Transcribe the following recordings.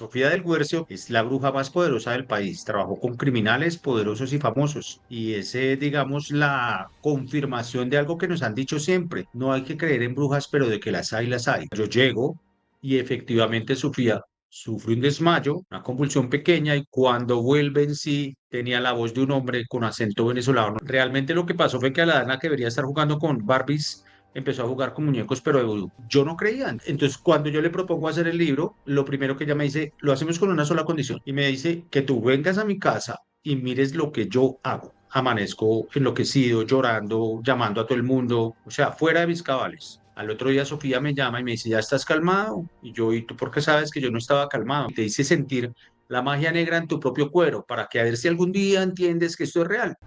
Sofía del Guercio es la bruja más poderosa del país. Trabajó con criminales poderosos y famosos. Y ese, digamos, la confirmación de algo que nos han dicho siempre. No hay que creer en brujas, pero de que las hay, las hay. Yo llego y efectivamente Sofía sufre un desmayo, una convulsión pequeña y cuando vuelve en sí tenía la voz de un hombre con acento venezolano. Realmente lo que pasó fue que a la Dana que debería estar jugando con Barbies empezó a jugar con muñecos, pero de vudú. Yo no creía. Entonces, cuando yo le propongo hacer el libro, lo primero que ella me dice, lo hacemos con una sola condición. Y me dice que tú vengas a mi casa y mires lo que yo hago. Amanezco enloquecido, llorando, llamando a todo el mundo, o sea, fuera de mis cabales. Al otro día Sofía me llama y me dice, ¿ya estás calmado? Y yo, ¿y tú por qué sabes que yo no estaba calmado? Y te hice sentir la magia negra en tu propio cuero para que a ver si algún día entiendes que esto es real.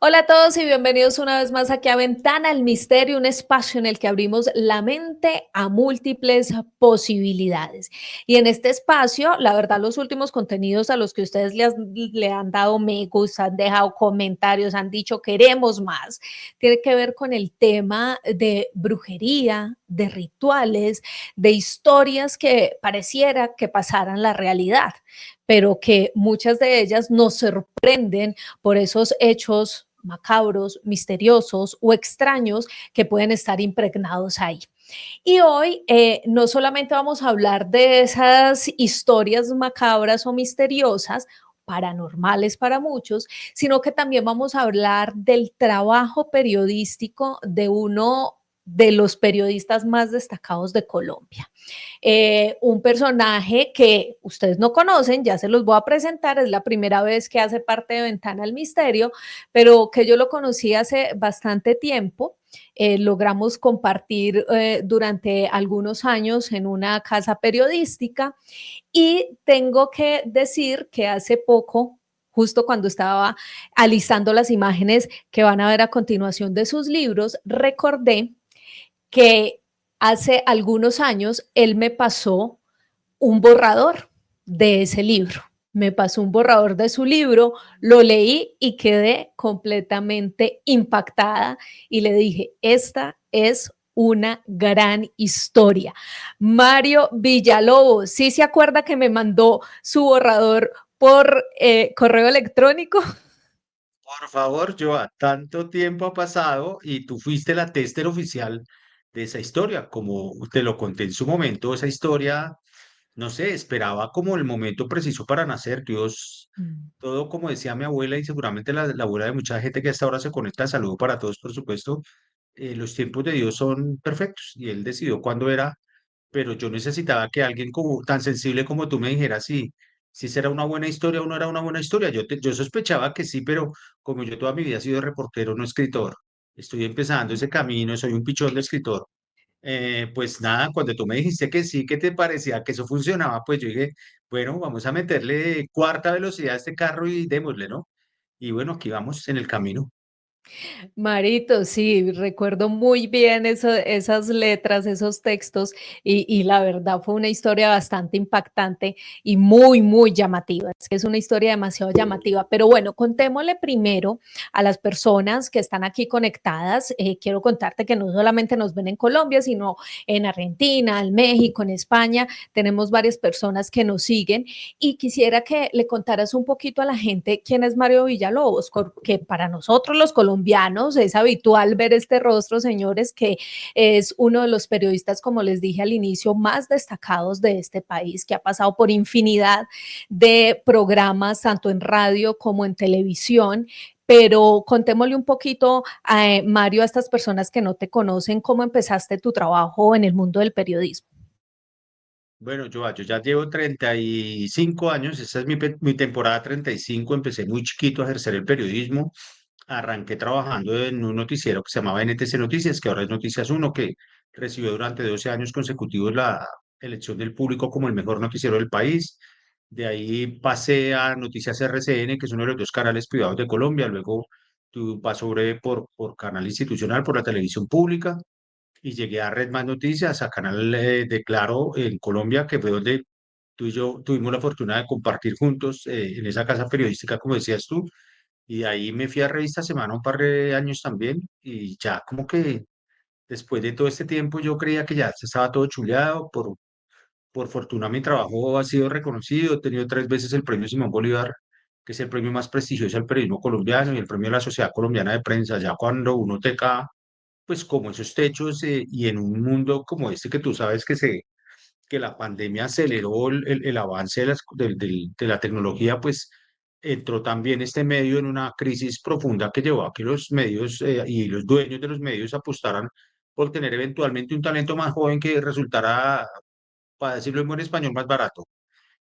Hola a todos y bienvenidos una vez más aquí a Ventana al Misterio, un espacio en el que abrimos la mente a múltiples posibilidades. Y en este espacio, la verdad, los últimos contenidos a los que ustedes le han dado me gusta, han dejado comentarios, han dicho queremos más, tiene que ver con el tema de brujería, de rituales, de historias que pareciera que pasaran la realidad, pero que muchas de ellas nos sorprenden por esos hechos macabros, misteriosos o extraños que pueden estar impregnados ahí. Y hoy no solamente vamos a hablar de esas historias macabras o misteriosas, paranormales para muchos, sino que también vamos a hablar del trabajo periodístico de uno de los periodistas más destacados de Colombia. Un personaje que ustedes no conocen, ya se los voy a presentar, es la primera vez que hace parte de Ventana al Misterio, pero que yo lo conocí hace bastante tiempo. Logramos compartir durante algunos años en una casa periodística y tengo que decir que hace poco, justo cuando estaba alistando las imágenes que van a ver a continuación de sus libros, recordé que hace algunos años él me pasó un borrador de ese libro. Me pasó un borrador de su libro, lo leí y quedé completamente impactada y le dije, esta es una gran historia. Mario Villalobos, ¿sí se acuerda que me mandó su borrador por correo electrónico? Por favor, Joa, tanto tiempo ha pasado y tú fuiste la tester oficial de esa historia, como te lo conté en su momento, esa historia, no sé, esperaba como el momento preciso para nacer, Dios, Mm. todo como decía mi abuela y seguramente la abuela de mucha gente que hasta ahora se conecta, saludo para todos, por supuesto, los tiempos de Dios son perfectos y Él decidió cuándo era, pero yo necesitaba que alguien como, tan sensible como tú me dijera si será una buena historia o no era una buena historia. Yo sospechaba que sí, pero como yo toda mi vida he sido reportero, no escritor, estoy empezando ese camino, soy un pichón de escritor. Pues nada, cuando tú me dijiste que sí, que te parecía que eso funcionaba, pues yo dije, bueno, vamos a meterle cuarta velocidad a este carro y démosle, ¿no? Y bueno, aquí vamos en el camino. Marito, sí, recuerdo muy bien esas letras, esos textos, y la verdad fue una historia bastante impactante y muy, muy llamativa. Es una historia demasiado llamativa. Pero bueno, contémosle primero a las personas que están aquí conectadas. Quiero contarte que no solamente nos ven en Colombia, sino en Argentina, en México, en España. Tenemos varias personas que nos siguen y quisiera que le contaras un poquito a la gente quién es Mario Villalobos, porque para nosotros los colombianos es habitual ver este rostro, señores, que es uno de los periodistas, como les dije al inicio, más destacados de este país, que ha pasado por infinidad de programas, tanto en radio como en televisión. Pero contémosle un poquito, Mario, a estas personas que no te conocen, cómo empezaste tu trabajo en el mundo del periodismo. Bueno, yo ya llevo 35 años, esta es mi temporada 35. Empecé muy chiquito a ejercer el periodismo, arranqué trabajando en un noticiero que se llamaba NTC Noticias, que ahora es Noticias Uno, que recibió durante 12 años consecutivos la elección del público como el mejor noticiero del país. De ahí pasé a Noticias RCN, que es uno de los dos canales privados de Colombia, luego pasó por canal institucional, por la televisión pública y llegué a Red Más Noticias, a Canal de Claro en Colombia, que fue donde tú y yo tuvimos la fortuna de compartir juntos en esa casa periodística, como decías tú, y de ahí me fui a Revista Semana un par de años también, y ya como que después de todo este tiempo yo creía que ya estaba todo chuleado, por fortuna mi trabajo ha sido reconocido, he tenido 3 veces el premio Simón Bolívar, que es el premio más prestigioso del periodismo colombiano y el premio de la Sociedad Colombiana de Prensa, ya cuando uno toca, pues como esos techos y en un mundo como este que tú sabes que la pandemia aceleró el avance de la tecnología, pues entró también este medio en una crisis profunda que llevó a que los medios y los dueños de los medios apostaran por tener eventualmente un talento más joven que resultara, para decirlo en buen español, más barato.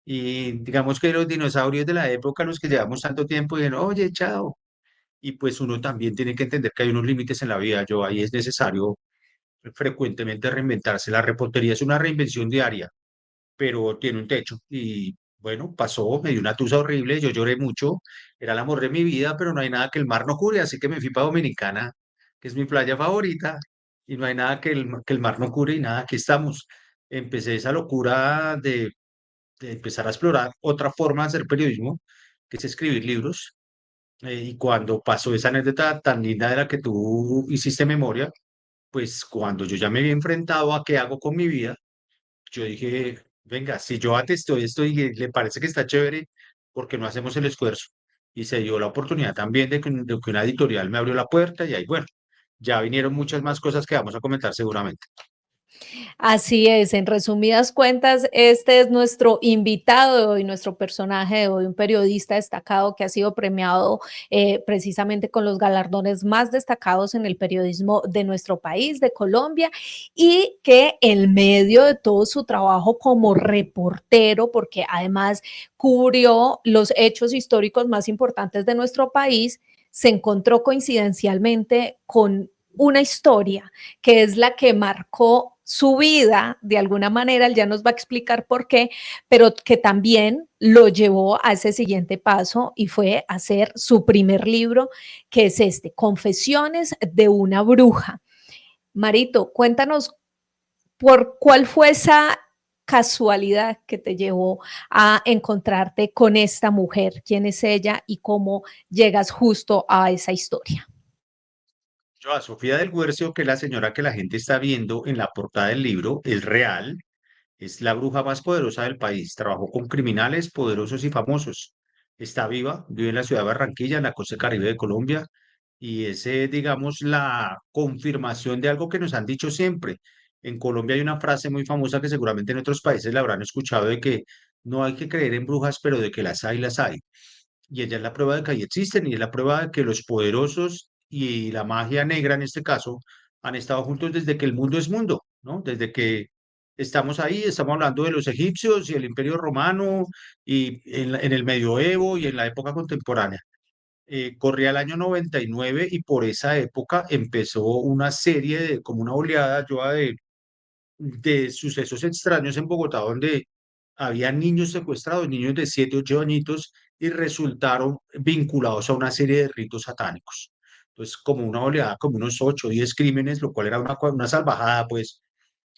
Y digamos que los dinosaurios de la época, los que llevamos tanto tiempo, dijeron, oye, chao. Y pues uno también tiene que entender que hay unos límites en la vida. Yo ahí es necesario frecuentemente reinventarse. La reportería es una reinvención diaria, pero tiene un techo. Y bueno, pasó, me dio una tusa horrible, yo lloré mucho, era el amor de mi vida, pero no hay nada que el mar no cure, así que me fui para Dominicana, que es mi playa favorita, y no hay nada que el mar no cure y nada, aquí estamos. Empecé esa locura de empezar a explorar otra forma de hacer periodismo, que es escribir libros. Y cuando pasó esa anécdota tan linda de la que tú hiciste memoria, pues cuando yo ya me había enfrentado a qué hago con mi vida, yo dije, venga, si yo atesto esto y le parece que está chévere, ¿por qué no hacemos el esfuerzo? Y se dio la oportunidad también de que una editorial me abrió la puerta y ahí, bueno, ya vinieron muchas más cosas que vamos a comentar seguramente. Así es, en resumidas cuentas, este es nuestro invitado de hoy, nuestro personaje de hoy, un periodista destacado que ha sido premiado precisamente con los galardones más destacados en el periodismo de nuestro país, de Colombia, y que en medio de todo su trabajo como reportero, porque además cubrió los hechos históricos más importantes de nuestro país, se encontró coincidencialmente con una historia que es la que marcó su vida de alguna manera, él ya nos va a explicar por qué, pero que también lo llevó a ese siguiente paso y fue hacer su primer libro, que es este, Confesiones de una bruja. Marito, cuéntanos por cuál fue esa casualidad que te llevó a encontrarte con esta mujer, quién es ella y cómo llegas justo a esa historia. Yo, a Sofía del Guercio, que es la señora que la gente está viendo en la portada del libro, es real. Es la bruja más poderosa del país. Trabajó con criminales poderosos y famosos. Está viva, vive en la ciudad de Barranquilla, en la costa caribe de Colombia. Y es, digamos, la confirmación de algo que nos han dicho siempre. En Colombia hay una frase muy famosa que seguramente en otros países la habrán escuchado de que no hay que creer en brujas, pero de que las hay, las hay. Y ella es la prueba de que ahí existen y es la prueba de que los poderosos y la magia negra en este caso han estado juntos desde que el mundo es mundo, ¿no? Desde que estamos ahí, estamos hablando de los egipcios y el Imperio Romano y en el Medioevo y en la época contemporánea. Corría el año 99 y por esa época empezó una serie de, como una oleada, Joa, de sucesos extraños en Bogotá, donde había niños secuestrados, niños de 7 8 añitos, y resultaron vinculados a una serie de ritos satánicos. Entonces, como una oleada, como unos 8 o 10 crímenes, lo cual era una salvajada, pues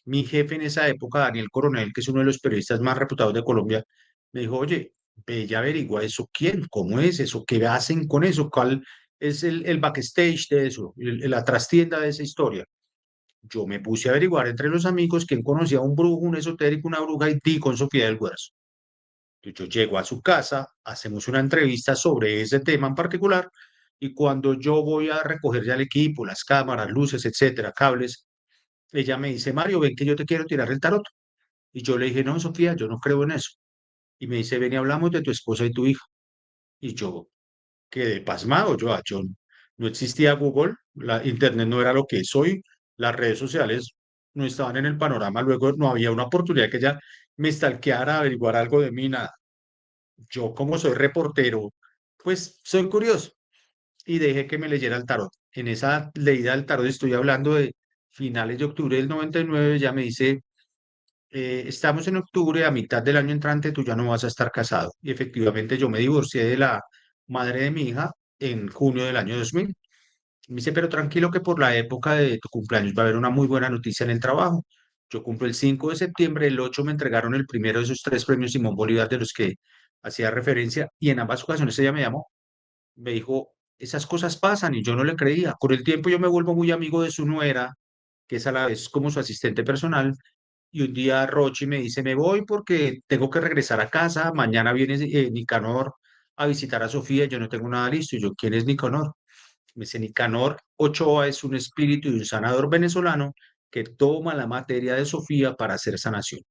mi jefe en esa época, Daniel Coronel, que es uno de los periodistas más reputados de Colombia, me dijo, oye, ve y averigua eso, ¿quién? ¿Cómo es eso? ¿Qué hacen con eso? ¿Cuál es el backstage de eso? La trastienda de esa historia. Yo me puse a averiguar entre los amigos quién conocía a un brujo, un esotérico, una bruja y di con Sofía del Huerzo. Entonces yo llego a su casa, hacemos una entrevista sobre ese tema en particular y cuando yo voy a recoger ya el equipo, las cámaras, luces, etcétera, cables, ella me dice, Mario, ven que yo te quiero tirar el tarot. Y yo le dije, no, Sofía, yo no creo en eso. Y me dice, ven y hablamos de tu esposa y tu hija. Y yo quedé pasmado, yo no existía Google, la Internet no era lo que es hoy, las redes sociales no estaban en el panorama, luego no había una oportunidad que ella me stalkeara, averiguar algo de mí, nada. Yo como soy reportero, pues soy curioso y dejé que me leyera el tarot. En esa leída del tarot estoy hablando de finales de octubre del 99, ya me dice, estamos en octubre, a mitad del año entrante tú ya no vas a estar casado. Y efectivamente yo me divorcié de la madre de mi hija en junio del año 2000. Me dice, pero tranquilo que por la época de tu cumpleaños va a haber una muy buena noticia en el trabajo. Yo cumplo el 5 de septiembre, el 8 me entregaron el primero de esos tres premios Simón Bolívar de los que hacía referencia y en ambas ocasiones ella me llamó, me dijo, esas cosas pasan y yo no le creía. Con el tiempo yo me vuelvo muy amigo de su nuera, que es a la vez como su asistente personal, y un día Rochi me dice, me voy porque tengo que regresar a casa, mañana viene Nicanor a visitar a Sofía, yo no tengo nada listo. Y yo, ¿quién es Nicanor? Me dice, Nicanor Ochoa es un espíritu y un sanador venezolano que toma la materia de Sofía para hacer sanación.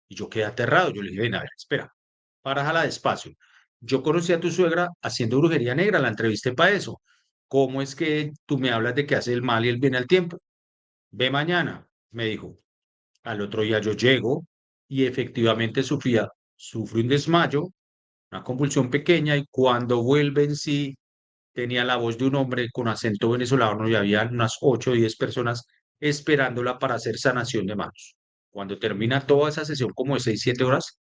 Y yo quedé aterrado. Yo le dije, ven, a ver, espera, parájala despacio. Yo conocí a tu suegra haciendo brujería negra, la entrevisté para eso. ¿Cómo es que tú me hablas de que hace el mal y el bien al tiempo? Ve mañana, me dijo. Al otro día yo llego y efectivamente Sofía sufre un desmayo, una convulsión pequeña y cuando vuelve en sí tenía la voz de un hombre con acento venezolano y había unas 8 o 10 personas esperándola para hacer sanación de manos. Cuando termina toda esa sesión como de 6 7 horas,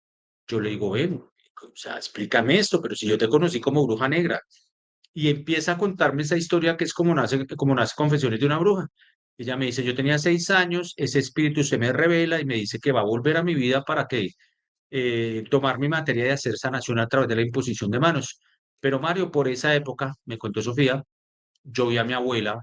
yo le digo, ven, o sea, explícame esto, pero si yo te conocí como bruja negra. Y empieza a contarme esa historia que es como nace Confesiones de una bruja. Ella me dice, yo tenía 6 años, ese espíritu se me revela y me dice que va a volver a mi vida para que tomar mi materia de hacer sanación a través de la imposición de manos. Pero Mario, por esa época, me contó Sofía, yo vi a mi abuela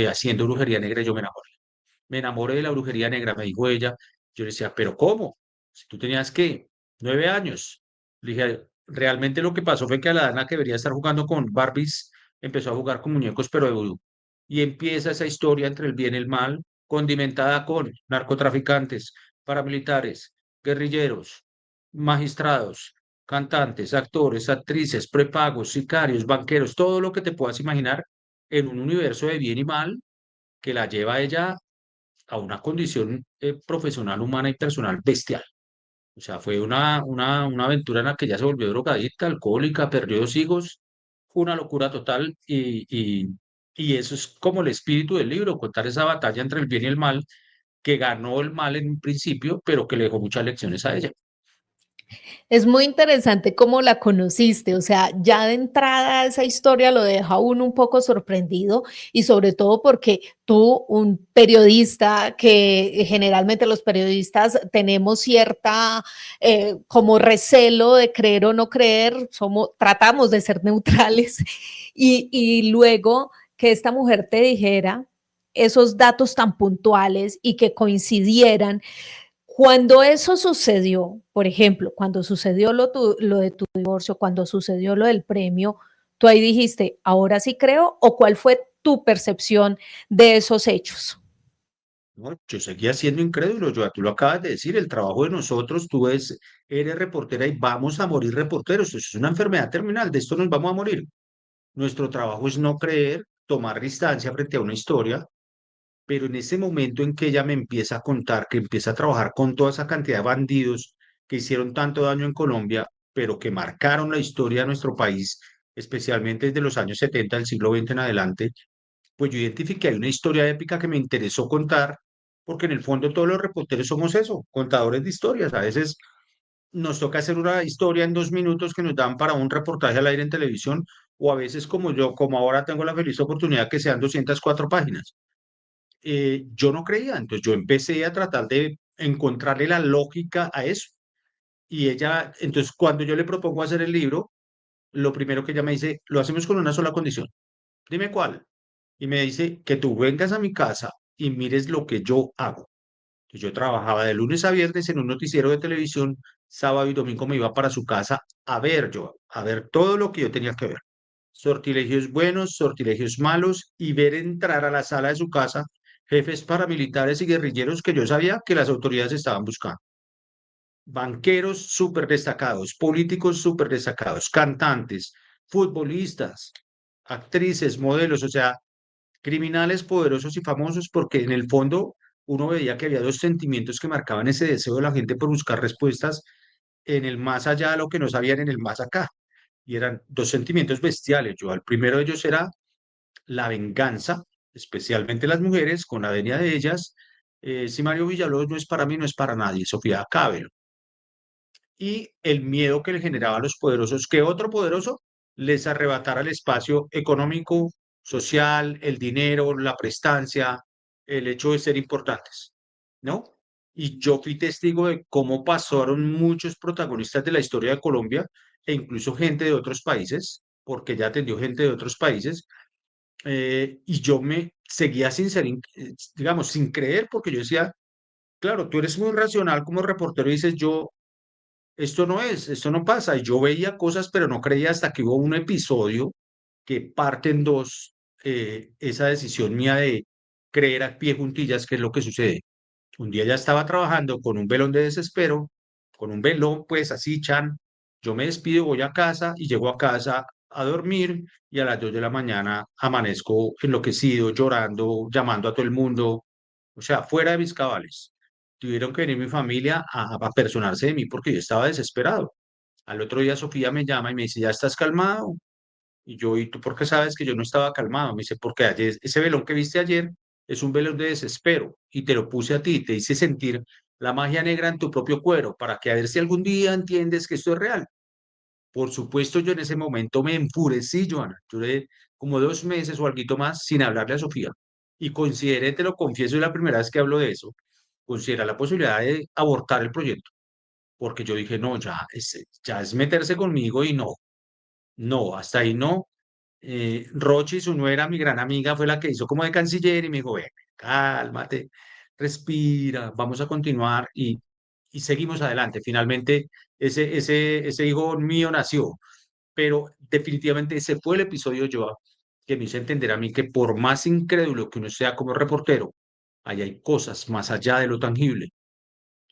haciendo brujería negra y yo me enamoré de la brujería negra, me dijo ella. Yo le decía, ¿pero cómo? Si tú tenías, ¿qué? 9 años. Le dije, realmente lo que pasó fue que a la Dana que debería estar jugando con Barbies, empezó a jugar con muñecos, pero de vudú. Y empieza esa historia entre el bien y el mal, condimentada con narcotraficantes, paramilitares, guerrilleros, magistrados, cantantes, actores, actrices, prepagos, sicarios, banqueros, todo lo que te puedas imaginar en un universo de bien y mal que la lleva a ella a una condición profesional, humana y personal bestial. O sea, fue una aventura en la que ella se volvió drogadicta, alcohólica, perdió 2 hijos, fue una locura total y eso es como el espíritu del libro, contar esa batalla entre el bien y el mal, que ganó el mal en un principio, pero que le dejó muchas lecciones a ella. Es muy interesante cómo la conociste, o sea, ya de entrada esa historia lo deja a uno un poco sorprendido y sobre todo porque tú, un periodista, que generalmente los periodistas tenemos cierta como recelo de creer o no creer, somos, tratamos de ser neutrales y luego que esta mujer te dijera esos datos tan puntuales y que coincidieran cuando eso sucedió, por ejemplo, cuando sucedió lo de tu divorcio, cuando sucedió lo del premio, tú ahí dijiste, ahora sí creo, o cuál fue tu percepción de esos hechos. ¿No? Yo seguía siendo incrédulo, yo, tú lo acabas de decir, el trabajo de nosotros, eres reportera y vamos a morir reporteros, eso es una enfermedad terminal, de esto nos vamos a morir. Nuestro trabajo es no creer, tomar distancia frente a una historia, pero en ese momento en que ella me empieza a contar, que empieza a trabajar con toda esa cantidad de bandidos que hicieron tanto daño en Colombia, pero que marcaron la historia de nuestro país, especialmente desde los años 70 del siglo XX en adelante, pues yo identifiqué hay una historia épica que me interesó contar, porque en el fondo todos los reporteros somos eso, contadores de historias. A veces nos toca hacer una historia en 2 minutos que nos dan para un reportaje al aire en televisión, o a veces como yo, como ahora tengo la feliz oportunidad que sean 204 páginas. Yo no creía, entonces yo empecé a tratar de encontrarle la lógica a eso. Y ella, entonces cuando yo le propongo hacer el libro, lo primero que ella me dice, lo hacemos con una sola condición. Dime cuál. Y me dice que tú vengas a mi casa y mires lo que yo hago. Entonces, yo trabajaba de lunes a viernes en un noticiero de televisión, sábado y domingo me iba para su casa a ver todo lo que yo tenía que ver. Sortilegios buenos, sortilegios malos y ver entrar a la sala de su casa jefes paramilitares y guerrilleros que yo sabía que las autoridades estaban buscando. Banqueros súper destacados, políticos súper destacados, cantantes, futbolistas, actrices, modelos, o sea, criminales poderosos y famosos, porque en el fondo uno veía que había dos sentimientos que marcaban ese deseo de la gente por buscar respuestas en el más allá de lo que no sabían en el más acá. Y eran dos sentimientos bestiales. Yo, al primero de ellos era la venganza, especialmente las mujeres, con la venia de ellas. Si Mario Villalobos no es para mí, no es para nadie, Sofía Cábelo. Y el miedo que le generaba a los poderosos, que otro poderoso les arrebatara el espacio económico, social, el dinero, la prestancia, el hecho de ser importantes, ¿no? y yo fui testigo de cómo pasaron muchos protagonistas de la historia de Colombia e incluso gente de otros países, porque ella atendió gente de otros países, y yo me seguía sin ser, digamos, sin creer, porque yo decía, claro, tú eres muy racional como reportero y dices, yo, esto no es, esto no pasa, y yo veía cosas, pero no creía hasta que hubo un episodio que parte en dos, esa decisión mía de creer a pie juntillas qué es lo que sucede. Un día ya estaba trabajando con un velón de desespero, con un velón, pues así, Chan. Yo me despido, voy a casa y llego a casa a dormir y a las 2 de la mañana amanezco enloquecido, llorando, llamando a todo el mundo, o sea, fuera de mis cabales. Tuvieron que venir mi familia a personarse de mí porque yo estaba desesperado. Al otro día Sofía me llama y me dice, ¿ya estás calmado? Y yo, ¿y tú por qué sabes que yo no estaba calmado? Me dice, porque ayer, ese velón que viste ayer es un velón de desespero y te lo puse a ti, te hice sentir la magia negra en tu propio cuero para que a ver si algún día entiendes que esto es real. Por supuesto, yo en ese momento me enfurecí, Joana. Duré como 2 meses o algo más sin hablarle a Sofía. Y consideré, te lo confieso, es la primera vez que hablo de eso, consideré la posibilidad de abortar el proyecto, porque yo dije, no, ya es meterse conmigo y no, no, hasta ahí no. Rochi, su nuera, mi gran amiga, fue la que hizo como de canciller y me dijo, ven, cálmate, respira, vamos a continuar y seguimos adelante. Finalmente, ese hijo mío nació, pero definitivamente ese fue el episodio, Joa, que me hizo entender a mí que por más incrédulo que uno sea como reportero, ahí hay cosas más allá de lo tangible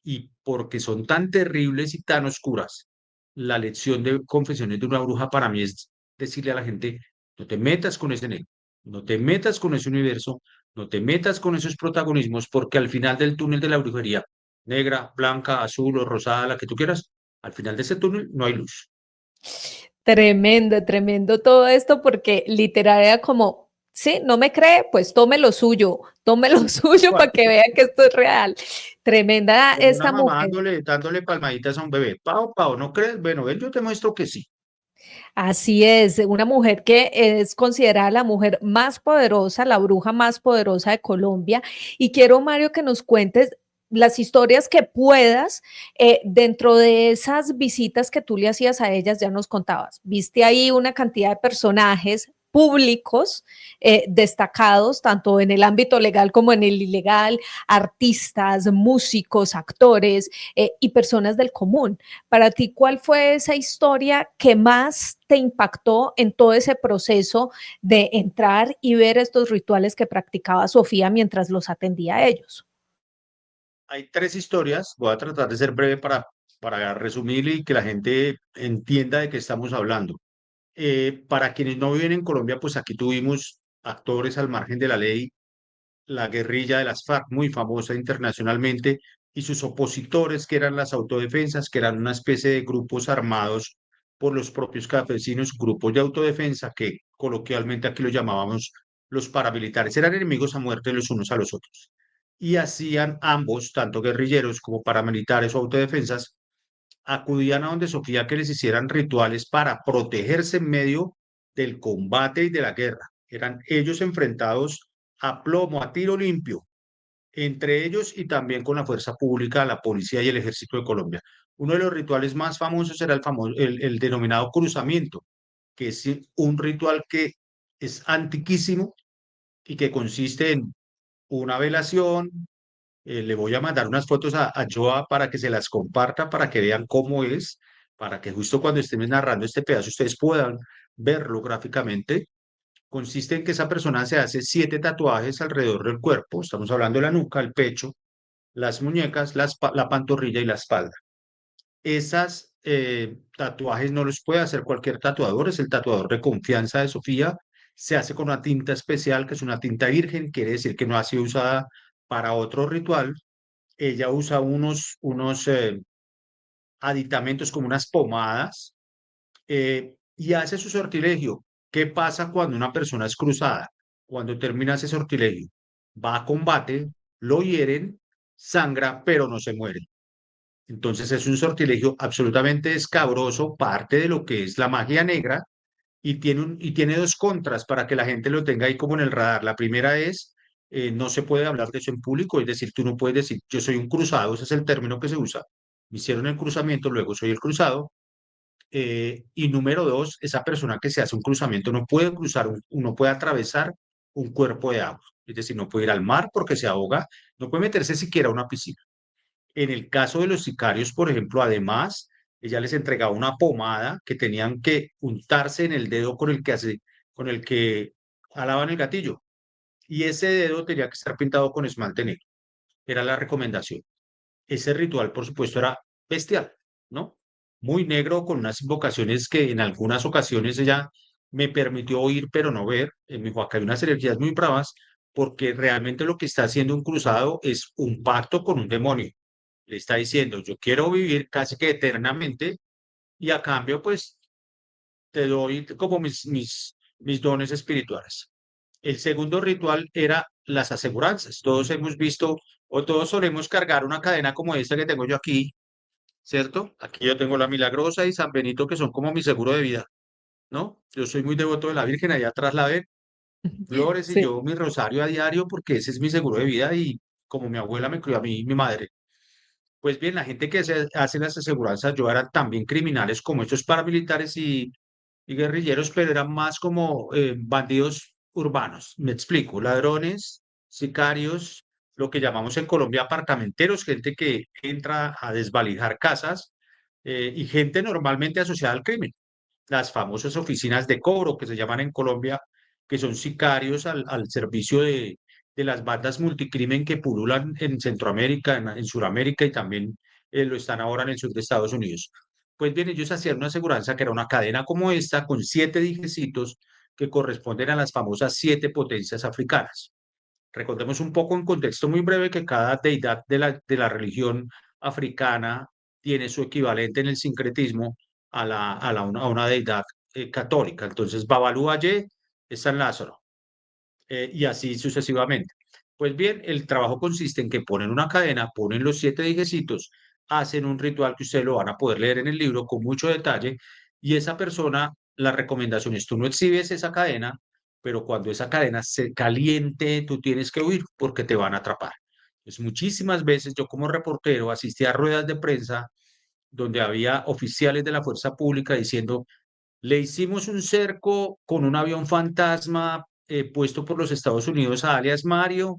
y porque son tan terribles y tan oscuras, la lección de Confesiones de una bruja para mí es decirle a la gente, no te metas con ese negro, no te metas con ese universo, no te metas con esos protagonismos, porque al final del túnel de la brujería, negra, blanca, azul o rosada, la que tú quieras, al final de ese túnel no hay luz. Tremendo, tremendo todo esto, porque literal era como, sí, no me cree, pues tome lo suyo para que vean que esto es real. Tremenda Como una esta mamá mujer. dándole palmaditas a un bebé. Pau, Pau, ¿no crees? Bueno, ven, yo te muestro que sí. Así es, una mujer que es considerada la mujer más poderosa, la bruja más poderosa de Colombia. Y quiero, Mario, que nos cuentes las historias que puedas dentro de esas visitas que tú le hacías a ellas, ya nos contabas. Viste ahí una cantidad de personajes públicos destacados, tanto en el ámbito legal como en el ilegal, artistas, músicos, actores y personas del común. Para ti, ¿cuál fue esa historia que más te impactó en todo ese proceso de entrar y ver estos rituales que practicaba Sofía mientras los atendía a ellos? Hay tres historias, voy a tratar de ser breve para resumir y que la gente entienda de qué estamos hablando. Para quienes no viven en Colombia, pues aquí tuvimos actores al margen de la ley, la guerrilla de las FARC, muy famosa internacionalmente, y sus opositores, que eran las autodefensas, que eran una especie de grupos armados por los propios campesinos, grupos de autodefensa, que coloquialmente aquí lo llamábamos los paramilitares, eran enemigos a muerte los unos a los otros. Y hacían ambos, tanto guerrilleros como paramilitares o autodefensas, acudían a donde Sofía que les hicieran rituales para protegerse en medio del combate y de la guerra. Eran ellos enfrentados a plomo, a tiro limpio, entre ellos y también con la fuerza pública, la policía y el ejército de Colombia. Uno de los rituales más famosos era el denominado cruzamiento, que es un ritual que es antiquísimo y que consiste en una velación. Le voy a mandar unas fotos a Joa para que se las comparta, para que vean cómo es, para que justo cuando estemos narrando este pedazo ustedes puedan verlo gráficamente. Consiste en que esa persona se hace 7 tatuajes alrededor del cuerpo. Estamos hablando de la nuca, el pecho, las muñecas, la pantorrilla y la espalda. Esas tatuajes no los puede hacer cualquier tatuador, es el tatuador de confianza de Sofía. Se hace con una tinta especial, que es una tinta virgen, quiere decir que no ha sido usada para otro ritual. Ella usa unos aditamentos como unas pomadas, y hace su sortilegio. ¿Qué pasa cuando una persona es cruzada? Cuando termina ese sortilegio, va a combate, lo hieren, sangra, pero no se muere. Entonces es un sortilegio absolutamente escabroso, parte de lo que es la magia negra, y tiene dos contras para que la gente lo tenga ahí como en el radar. La primera es no se puede hablar de eso en público, es decir, tú no puedes decir, yo soy un cruzado, ese es el término que se usa. Me hicieron el cruzamiento, luego soy el cruzado. Y número dos, esa persona que se hace un cruzamiento no puede cruzar, no puede atravesar un cuerpo de agua. Es decir, no puede ir al mar porque se ahoga, no puede meterse siquiera a una piscina. En el caso de los sicarios, por ejemplo, además, ella les entregaba una pomada que tenían que untarse en el dedo con el que jalaban el gatillo. Y ese dedo tenía que estar pintado con esmalte negro. Era la recomendación. Ese ritual, por supuesto, era bestial, ¿no? Muy negro, con unas invocaciones que en algunas ocasiones ella me permitió oír, pero no ver. Me dijo, acá hay unas energías muy bravas, porque realmente lo que está haciendo un cruzado es un pacto con un demonio. Le está diciendo, yo quiero vivir casi que eternamente y a cambio, pues, te doy como mis dones espirituales. El segundo ritual era las aseguranzas. Todos hemos visto o todos solemos cargar una cadena como esta que tengo yo aquí, ¿cierto? Aquí yo tengo la Milagrosa y San Benito que son como mi seguro de vida, ¿no? Yo soy muy devoto de la Virgen, allá atrás la ven, flores y Sí. yo mi rosario a diario porque ese es mi seguro de vida y como mi abuela me crió a mí y mi madre. Pues bien, la gente que se hace las aseguranzas, yo eran también criminales como estos paramilitares y guerrilleros, pero eran más como bandidos urbanos. Me explico, ladrones, sicarios, lo que llamamos en Colombia apartamenteros, gente que entra a desvalijar casas y gente normalmente asociada al crimen. Las famosas oficinas de cobro que se llaman en Colombia, que son sicarios al servicio de las bandas multicrimen que pululan en Centroamérica, en Sudamérica y también lo están ahora en el sur de Estados Unidos. Pues bien, ellos hacían una aseguranza que era una cadena como esta, con 7 dijecitos que corresponden a las famosas 7 potencias africanas. Recordemos un poco en contexto muy breve que cada deidad de la religión africana tiene su equivalente en el sincretismo a una deidad católica. Entonces, Babalu Aye es San Lázaro, y así sucesivamente. Pues bien, el trabajo consiste en que ponen una cadena, ponen los 7 dijecitos, hacen un ritual que ustedes lo van a poder leer en el libro con mucho detalle, y esa persona, la recomendación es, tú no exhibes esa cadena, pero cuando esa cadena se caliente, tú tienes que huir porque te van a atrapar. Pues muchísimas veces yo como reportero asistí a ruedas de prensa donde había oficiales de la fuerza pública diciendo, le hicimos un cerco con un avión fantasma puesto por los Estados Unidos a alias Mario,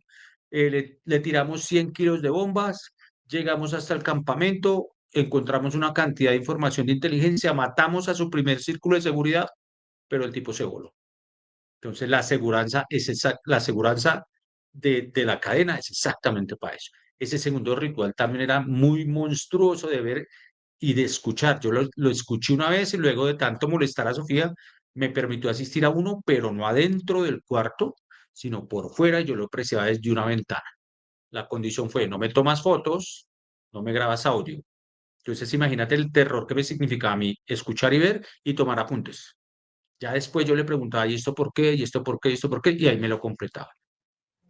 le tiramos 100 kilos de bombas, llegamos hasta el campamento, encontramos una cantidad de información de inteligencia, matamos a su primer círculo de seguridad, pero el tipo se voló. Entonces la aseguranza la aseguranza de la cadena es exactamente para eso. Ese segundo ritual también era muy monstruoso de ver y de escuchar. Yo lo escuché una vez y luego de tanto molestar a Sofía, me permitió asistir a uno, pero no adentro del cuarto, sino por fuera, y yo lo apreciaba desde una ventana. La condición fue, no me tomas fotos, no me grabas audio. Entonces imagínate el terror que me significaba a mí escuchar y ver y tomar apuntes. Ya después yo le preguntaba, ¿y esto por qué? ¿Y esto por qué? ¿Y esto por qué? Y ahí me lo completaba.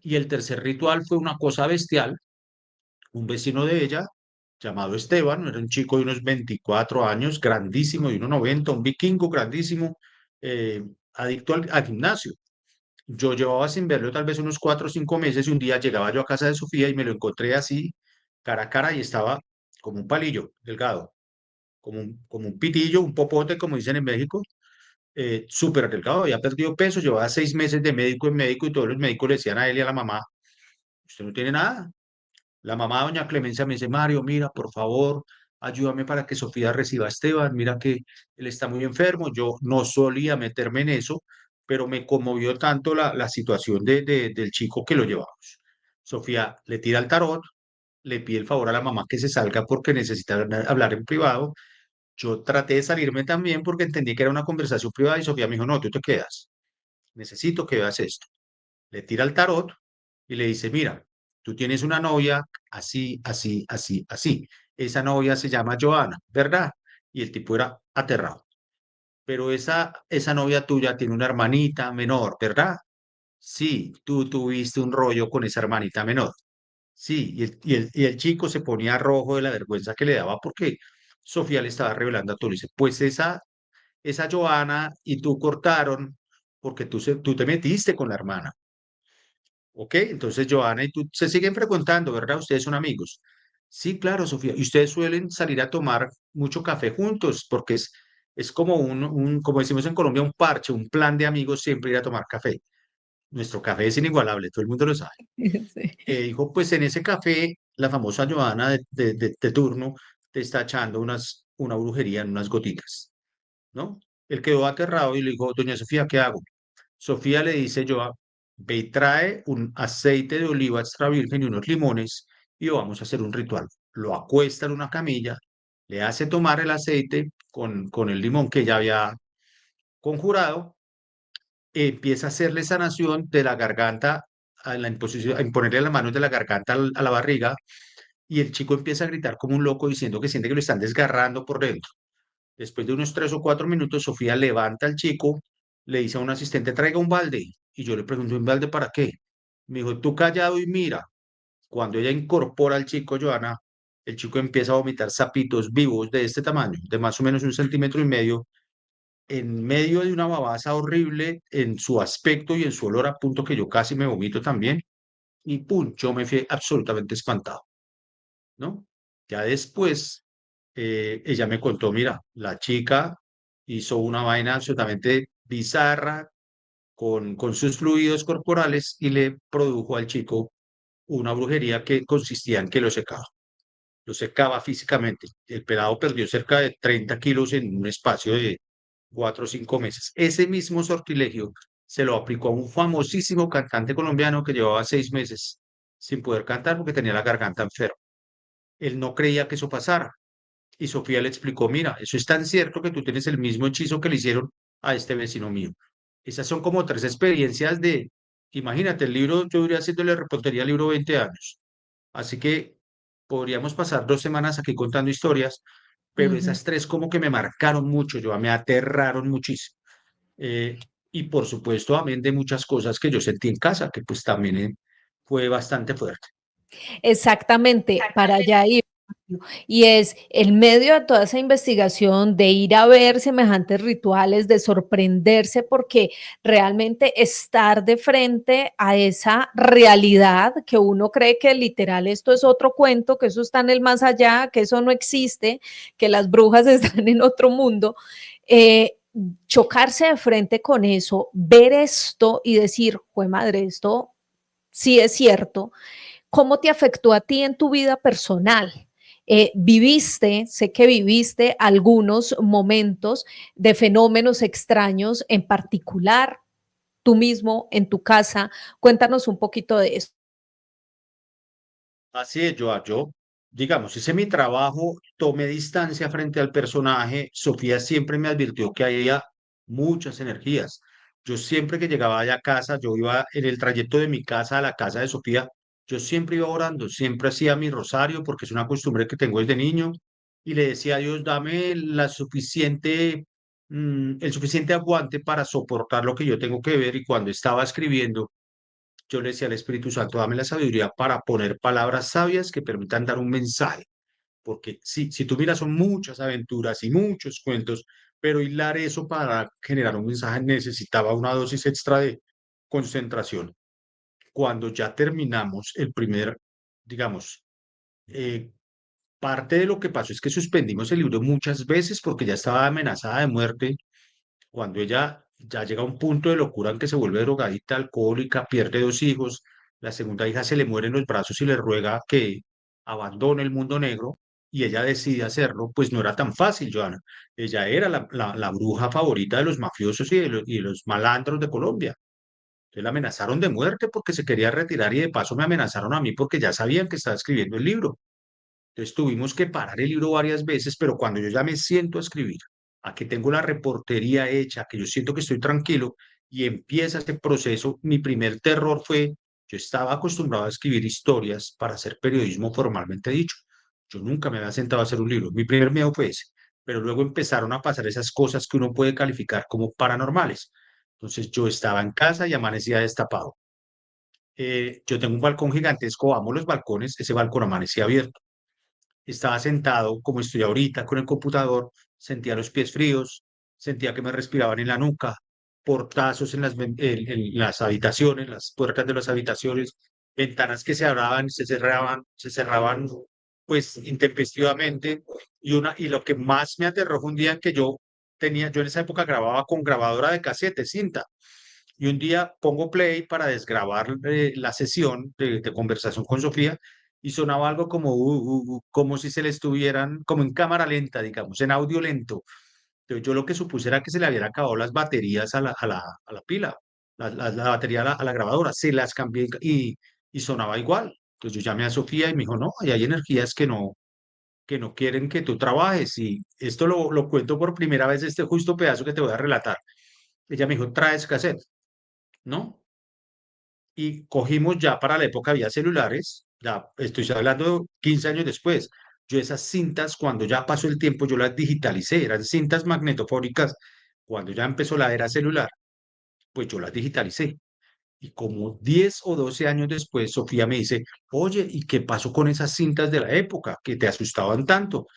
Y el tercer ritual fue una cosa bestial. Un vecino de ella, llamado Esteban, era un chico de unos 24 años, grandísimo, de 1,90, un vikingo grandísimo, eh, adicto al gimnasio. Yo llevaba sin verlo tal vez unos 4 o 5 meses y un día llegaba yo a casa de Sofía y me lo encontré así, cara a cara, y estaba como un palillo, delgado, como un pitillo, un popote, como dicen en México, súper delgado, había perdido peso, llevaba 6 meses de médico en médico y todos los médicos le decían a él y a la mamá, usted no tiene nada. La mamá, doña Clemencia, me dice, Mario, mira, por favor, ayúdame para que Sofía reciba a Esteban, mira que él está muy enfermo. Yo no solía meterme en eso, pero me conmovió tanto la situación del chico que lo llevamos. Sofía le tira el tarot, le pide el favor a la mamá que se salga porque necesita hablar en privado. Yo traté de salirme también porque entendí que era una conversación privada y Sofía me dijo, no, tú te quedas, necesito que veas esto. Le tira el tarot y le dice, mira, tú tienes una novia así, así, así, así. Esa novia se llama Joana, ¿verdad? Y el tipo era aterrado. Pero esa novia tuya tiene una hermanita menor, ¿verdad? Sí, tú tuviste un rollo con esa hermanita menor. Sí, y el chico se ponía rojo de la vergüenza que le daba porque Sofía le estaba revelando a todo. Le dice, pues esa Joana y tú cortaron porque tú te metiste con la hermana. ¿Ok? Entonces, Joana y tú se siguen frecuentando, ¿verdad? Ustedes son amigos. Sí, claro, Sofía. Y ustedes suelen salir a tomar mucho café juntos, porque es como como decimos en Colombia, un parche, un plan de amigos siempre ir a tomar café. Nuestro café es inigualable, todo el mundo lo sabe. Sí. Dijo, pues en ese café, la famosa Joana de turno te está echando una brujería en unas gotitas, ¿no? Él quedó aterrado y le dijo, doña Sofía, ¿qué hago? Sofía le dice yo, ve y trae un aceite de oliva extra virgen y unos limones y vamos a hacer un ritual. Lo acuesta en una camilla, le hace tomar el aceite con el limón que ya había conjurado, empieza a hacerle sanación de la garganta, a imponerle las manos de la garganta a la barriga y el chico empieza a gritar como un loco diciendo que siente que lo están desgarrando por dentro. Después de unos 3 o 4 minutos, Sofía levanta al chico, le dice a un asistente, traiga un balde. Y yo le pregunto, ¿un balde para qué? Me dijo, tú callado y mira. Cuando ella incorpora al chico, Joana, el chico empieza a vomitar sapitos vivos de este tamaño, de más o menos 1,5 centímetros, en medio de una babasa horrible en su aspecto y en su olor, a punto que yo casi me vomito también. Y pum, yo me fui absolutamente espantado, ¿no? Ya después, ella me contó, mira, la chica hizo una vaina absolutamente bizarra con sus fluidos corporales y le produjo al chico una brujería que consistía en que lo secaba físicamente. El pelado perdió cerca de 30 kilos en un espacio de 4 o 5 meses. Ese mismo sortilegio se lo aplicó a un famosísimo cantante colombiano que llevaba 6 meses sin poder cantar porque tenía la garganta enferma. Él no creía que eso pasara. Y Sofía le explicó, mira, eso es tan cierto que tú tienes el mismo hechizo que le hicieron a este vecino mío. Esas son como tres experiencias imagínate, el libro, yo iría haciéndole reportería al libro 20 años. Así que podríamos pasar 2 semanas aquí contando historias, pero Ujú. esas tres como que me marcaron mucho, yo me aterraron muchísimo. Eh, y por supuesto, amén de muchas cosas que yo sentí en casa, que pues también fue bastante fuerte. Exactamente, para allá ir. Y es el medio de toda esa investigación, de ir a ver semejantes rituales, de sorprenderse, porque realmente estar de frente a esa realidad que uno cree que literal esto es otro cuento, que eso está en el más allá, que eso no existe, que las brujas están en otro mundo. eh, Chocarse de frente con eso, ver esto y decir, jue madre, esto sí es cierto. ¿Cómo te afectó a ti en tu vida personal? Viviste, sé que viviste algunos momentos de fenómenos extraños, en particular tú mismo en tu casa. Cuéntanos un poquito de eso. Así es, digamos, hice mi trabajo, tomé distancia frente al personaje. Sofía siempre me advirtió que había muchas energías. Yo siempre que llegaba allá a casa, yo iba en el trayecto de mi casa a la casa de Sofía, yo siempre iba orando, siempre hacía mi rosario porque es una costumbre que tengo desde niño y le decía a Dios, dame el suficiente aguante para soportar lo que yo tengo que ver. Y cuando estaba escribiendo, yo le decía al Espíritu Santo, dame la sabiduría para poner palabras sabias que permitan dar un mensaje. Porque si tú miras, son muchas aventuras y muchos cuentos, pero hilar eso para generar un mensaje necesitaba una dosis extra de concentración. Cuando ya terminamos digamos, eh, parte de lo que pasó es que suspendimos el libro muchas veces porque ya estaba amenazada de muerte. Cuando ella ya llega a un punto de locura en que se vuelve drogadicta, alcohólica, pierde 2 hijos, la segunda hija se le muere en los brazos y le ruega que abandone el mundo negro y ella decide hacerlo, pues no era tan fácil, Joana. Ella era la bruja favorita de los mafiosos y de los malandros de Colombia. Entonces la amenazaron de muerte porque se quería retirar y de paso me amenazaron a mí porque ya sabían que estaba escribiendo el libro. Entonces tuvimos que parar el libro varias veces, pero cuando yo ya me siento a escribir, a que tengo la reportería hecha, que yo siento que estoy tranquilo y empieza este proceso, mi primer terror fue, yo estaba acostumbrado a escribir historias para hacer periodismo formalmente dicho. Yo nunca me había sentado a hacer un libro. Mi primer miedo fue ese, pero luego empezaron a pasar esas cosas que uno puede calificar como paranormales. Entonces yo estaba en casa y amanecía destapado. Yo tengo un balcón gigantesco, amo los balcones, ese balcón amanecía abierto. Estaba sentado como estoy ahorita con el computador, sentía los pies fríos, sentía que me respiraban en la nuca. portazos en las habitaciones, las puertas de las habitaciones, ventanas que se abraban, se cerraban pues intempestivamente. Y lo que más me aterró fue un día en que yo en esa época grababa con grabadora de casete, cinta. Y un día pongo play para desgrabar la sesión de conversación con Sofía y sonaba algo como si se le estuvieran, como en cámara lenta, digamos, en audio lento. Entonces yo lo que supuse era que se le habían acabado las baterías a la pila, la batería a la grabadora, se las cambié y sonaba igual. Entonces yo llamé a Sofía y me dijo, no, y hay energías que no quieren que tú trabajes. Y esto lo cuento por primera vez, este justo pedazo que te voy a relatar. Ella me dijo, traes cassette, ¿no? Y cogimos ya para la época había celulares, ya estoy hablando de 15 años después. Yo esas cintas, cuando ya pasó el tiempo, yo las digitalicé, eran cintas magnetofónicas. Cuando ya empezó la era celular, pues yo las digitalicé. Y como 10 o 12 años después, Sofía me dice, oye, ¿y qué pasó con esas cintas de la época que te asustaban tanto?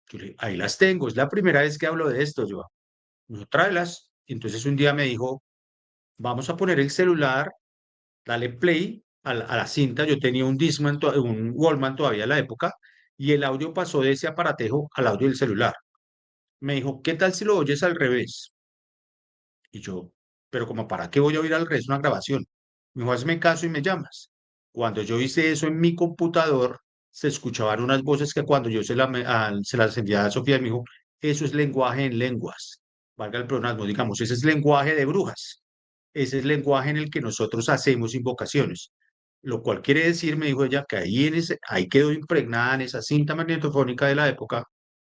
Yo le dije, ahí las tengo, es la primera vez que hablo de esto, yo. Me dijo, tráelas. Y entonces un día me dijo, vamos a poner el celular, dale play a la cinta. Yo tenía un Discman, un Walkman todavía en la época, y el audio pasó de ese aparatejo al audio del celular. Me dijo, ¿qué tal si lo oyes al revés? Y yo, pero como para qué voy a oír al revés una grabación. Me dijo, hazme caso y me llamas. Cuando yo hice eso en mi computador, se escuchaban unas voces que cuando yo se las enviaba a Sofía, me dijo, eso es lenguaje en lenguas. Valga el pleonasmo, digamos, ese es lenguaje de brujas. Ese es lenguaje en el que nosotros hacemos invocaciones. Lo cual quiere decir, me dijo ella, que ahí quedó impregnada en esa cinta magnetofónica de la época,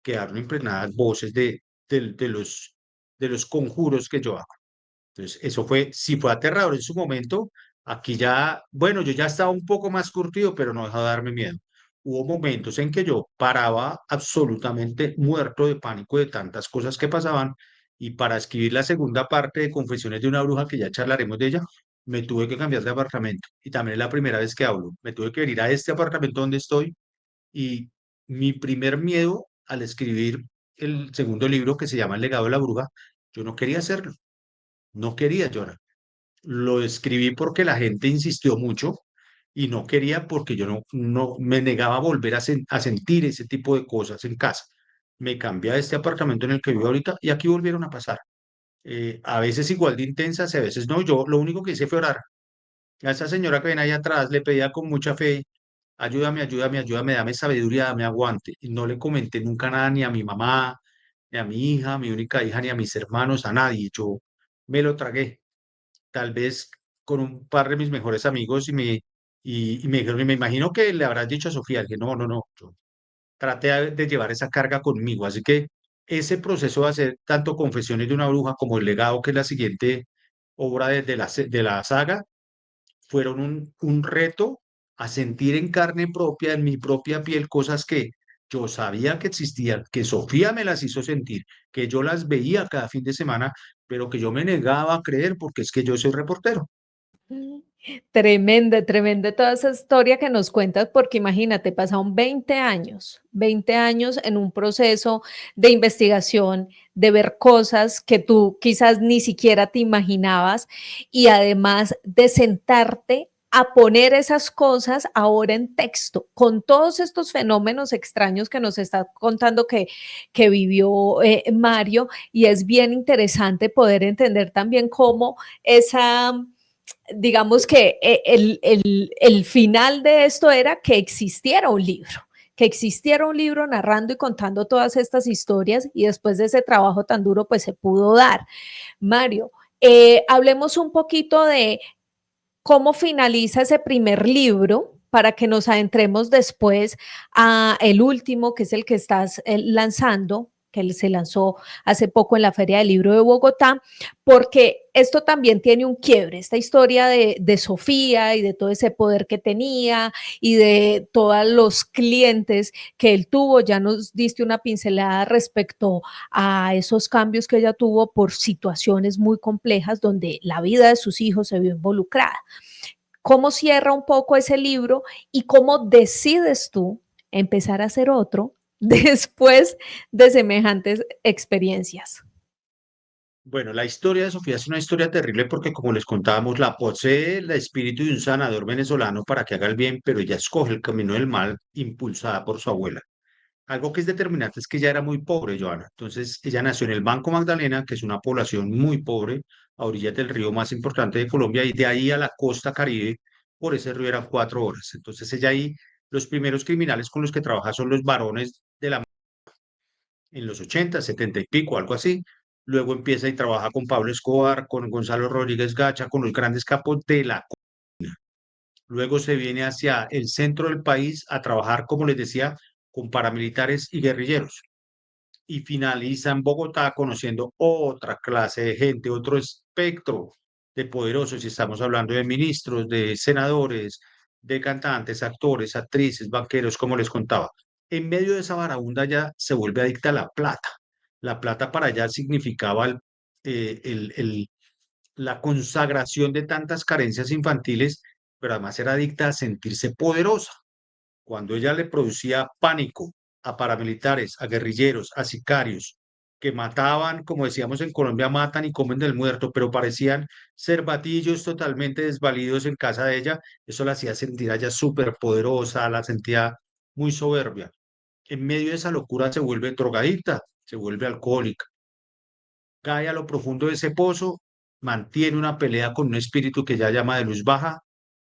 quedaron impregnadas voces de los conjuros que yo hago. Entonces, eso sí fue aterrador en su momento. Aquí ya, bueno, yo ya estaba un poco más curtido, pero no dejaba de darme miedo. Hubo momentos en que yo paraba absolutamente muerto de pánico de tantas cosas que pasaban, y para escribir la segunda parte de Confesiones de una bruja, que ya charlaremos de ella, me tuve que cambiar de apartamento. Y también es la primera vez que hablo. Me tuve que venir a este apartamento donde estoy, y mi primer miedo al escribir el segundo libro, que se llama El legado de la bruja, yo no quería hacerlo, no quería llorar. Lo escribí porque la gente insistió mucho y no quería, porque yo no me negaba a volver a sentir ese tipo de cosas en casa. Me cambié a este apartamento en el que vivo ahorita y aquí volvieron a pasar. A veces igual de intensas y a veces no. Yo lo único que hice fue orar. A esa señora que ven ahí atrás le pedía con mucha fe, ayúdame, ayúdame, ayúdame, dame sabiduría, dame aguante. Y no le comenté nunca nada ni a mi mamá, ni a mi hija, mi única hija, ni a mis hermanos, a nadie. Yo me lo tragué, tal vez con un par de mis mejores amigos, y me dijeron, y me imagino que le habrás dicho a Sofía, que no, no, no, yo traté de llevar esa carga conmigo. Así que ese proceso de hacer tanto Confesiones de una bruja como El legado, que es la siguiente obra de la saga, fueron un reto a sentir en carne propia, en mi propia piel, cosas que yo sabía que existían, que Sofía me las hizo sentir, que yo las veía cada fin de semana, pero que yo me negaba a creer porque es que yo soy reportero. Tremenda, tremenda toda esa historia que nos cuentas, porque imagínate, pasaron 20 años en un proceso de investigación, de ver cosas que tú quizás ni siquiera te imaginabas, y además de sentarte a poner esas cosas ahora en texto, con todos estos fenómenos extraños que nos está contando que vivió Mario, y es bien interesante poder entender también cómo esa, digamos que el final de esto era que existiera un libro narrando y contando todas estas historias, y después de ese trabajo tan duro pues se pudo dar. Mario, hablemos un poquito de cómo finaliza ese primer libro para que nos adentremos después a el último, que es el que estás lanzando, que se lanzó hace poco en la Feria del Libro de Bogotá, porque esto también tiene un quiebre, esta historia de Sofía y de todo ese poder que tenía y de todos los clientes que él tuvo. Ya nos diste una pincelada respecto a esos cambios que ella tuvo por situaciones muy complejas donde la vida de sus hijos se vio involucrada. ¿Cómo cierra un poco ese libro y cómo decides tú empezar a hacer otro después de semejantes experiencias? Bueno, la historia de Sofía es una historia terrible porque, como les contábamos, la posee el espíritu de un sanador venezolano para que haga el bien, pero ella escoge el camino del mal impulsada por su abuela. Algo que es determinante es que ella era muy pobre, Joana. Entonces, ella nació en el Banco Magdalena, que es una población muy pobre, a orillas del río más importante de Colombia, y de ahí a la costa Caribe, por ese río eran 4 horas. Entonces, ella ahí, los primeros criminales con los que trabaja son los varones de la en los 80, 70 y pico, algo así. Luego empieza y trabaja con Pablo Escobar, con Gonzalo Rodríguez Gacha, con los grandes capos de la comunidad. Luego se viene hacia el centro del país a trabajar, como les decía, con paramilitares y guerrilleros. Y finaliza en Bogotá conociendo otra clase de gente, otro espectro de poderosos. Y estamos hablando de ministros, de senadores, de cantantes, actores, actrices, banqueros, como les contaba. En medio de esa barahunda ya se vuelve adicta a la plata. La plata para allá significaba eh, el, el- la consagración de tantas carencias infantiles, pero además era adicta a sentirse poderosa. Cuando ella le producía pánico a paramilitares, a guerrilleros, a sicarios, que mataban, como decíamos en Colombia, matan y comen del muerto, pero parecían ser batillos totalmente desvalidos en casa de ella, eso la hacía sentir a ella súper poderosa, la sentía muy soberbia. En medio de esa locura se vuelve drogadicta, se vuelve alcohólica, cae a lo profundo de ese pozo, mantiene una pelea con un espíritu que ella llama de luz baja,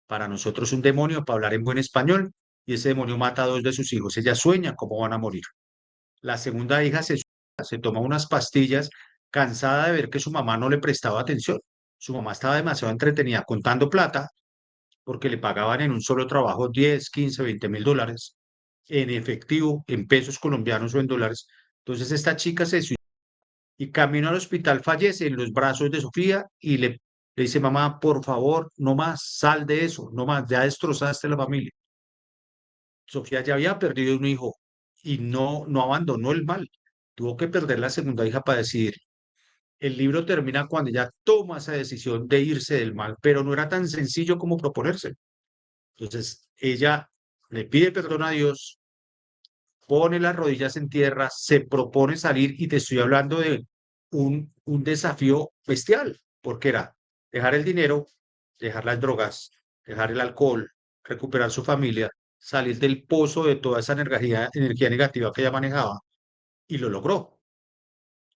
para nosotros un demonio, para hablar en buen español, y ese demonio mata a dos de sus hijos. Ella sueña cómo van a morir. La segunda hija se toma unas pastillas, cansada de ver que su mamá no le prestaba atención. Su mamá estaba demasiado entretenida contando plata, porque le pagaban en un solo trabajo 10, 15, 20.000 dólares en efectivo, en pesos colombianos o en dólares. Entonces esta chica se y camino al hospital fallece en los brazos de Sofía y le dice, mamá, por favor, no más, sal de eso, no más, ya destrozaste la familia. Sofía ya había perdido un hijo y no abandonó el mal. Tuvo que perder la segunda hija para decidir. El libro termina cuando ella toma esa decisión de irse del mal, pero no era tan sencillo como proponerse. Entonces, ella le pide perdón a Dios, pone las rodillas en tierra, se propone salir y te estoy hablando de un desafío bestial, porque era dejar el dinero, dejar las drogas, dejar el alcohol, recuperar su familia, salir del pozo de toda esa energía negativa que ella manejaba y lo logró.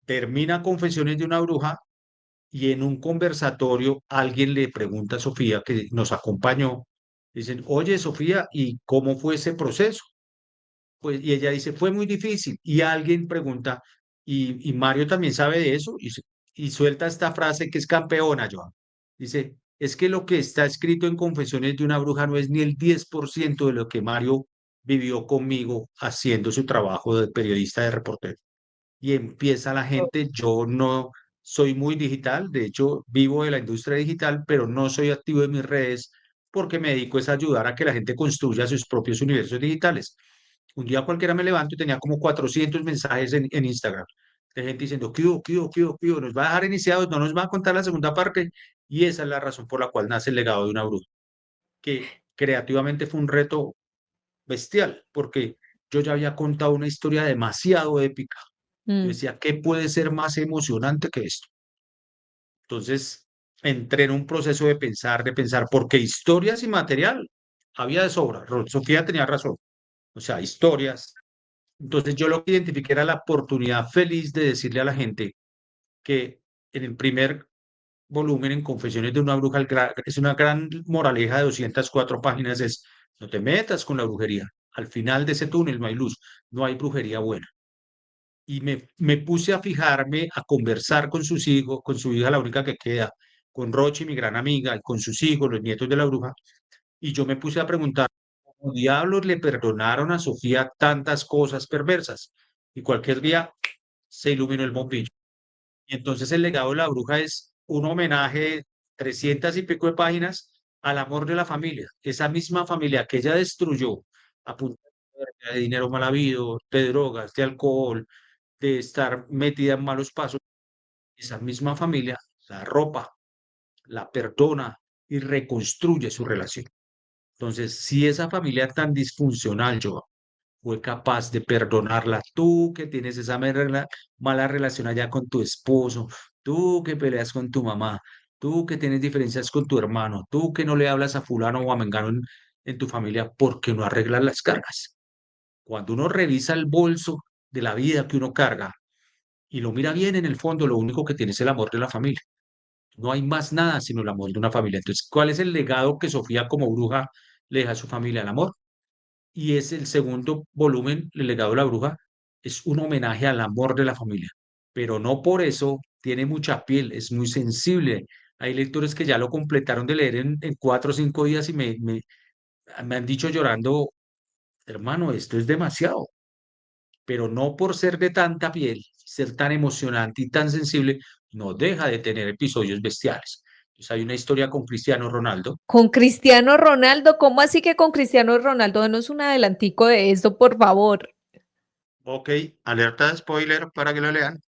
Termina Confesiones de una bruja y en un conversatorio alguien le pregunta a Sofía, que nos acompañó, dicen, oye Sofía, ¿y cómo fue ese proceso? Pues, y ella dice, fue muy difícil. Y alguien pregunta, y Mario también sabe de eso, y suelta esta frase que es campeona, Joan. Dice, es que lo que está escrito en Confesiones de una bruja no es ni el 10% de lo que Mario vivió conmigo haciendo su trabajo de periodista, de reportero. Y empieza la gente, yo no soy muy digital, de hecho vivo de la industria digital, pero no soy activo en mis redes porque me dedico es a ayudar a que la gente construya sus propios universos digitales. Un día cualquiera me levanto y tenía como 400 mensajes en Instagram de gente diciendo, ¿qué hubo, qué hubo, qué hubo, qué hubo? Nos va a dejar iniciados, no nos va a contar la segunda parte. Y esa es la razón por la cual nace el legado de una bruja, que creativamente fue un reto bestial, porque yo ya había contado una historia demasiado épica. Yo Mm, decía, ¿qué puede ser más emocionante que esto? Entonces, entré en un proceso de pensar, porque historias y material había de sobra. Sofía tenía razón. O sea, historias. Entonces, yo lo que identifiqué era la oportunidad feliz de decirle a la gente que en el primer volumen, en Confesiones de una bruja, es una gran moraleja de 204 páginas, es, no te metas con la brujería. Al final de ese túnel no hay luz, no hay brujería buena. Y me puse a fijarme, a conversar con sus hijos, con su hija, la única que queda, con Rochi, mi gran amiga, y con sus hijos, los nietos de la bruja, y yo me puse a preguntar, ¿cómo diablos le perdonaron a Sofía tantas cosas perversas? Y cualquier día se iluminó el bombillo. Y entonces el legado de la bruja es un homenaje, 300 y pico de páginas, al amor de la familia, esa misma familia que ella destruyó a punta de dinero mal habido, de drogas, de alcohol, de estar metida en malos pasos, esa misma familia la ropa, la perdona y reconstruye su relación. Entonces, si esa familia tan disfuncional, yo fue capaz de perdonarla, tú que tienes esa mala relación allá con tu esposo, tú que peleas con tu mamá, tú que tienes diferencias con tu hermano, tú que no le hablas a fulano o a mengano en tu familia porque no arreglas las cargas. Cuando uno revisa el bolso de la vida que uno carga y lo mira bien en el fondo, lo único que tiene es el amor de la familia. No hay más nada sino el amor de una familia. Entonces, ¿cuál es el legado que Sofía como bruja le deja a su familia? El amor. Y es el segundo volumen, El legado de la bruja, es un homenaje al amor de la familia. Pero no por eso tiene mucha piel, es muy sensible. Hay lectores que ya lo completaron de leer en 4 o 5 días y me han dicho llorando, hermano, esto es demasiado, pero no por ser de tanta piel, ser tan emocionante y tan sensible, no deja de tener episodios bestiales. Entonces hay una historia con Cristiano Ronaldo. Con Cristiano Ronaldo, ¿cómo así que con Cristiano Ronaldo? Denos un adelantico de esto, por favor. Ok, alerta de spoiler para que lo lean.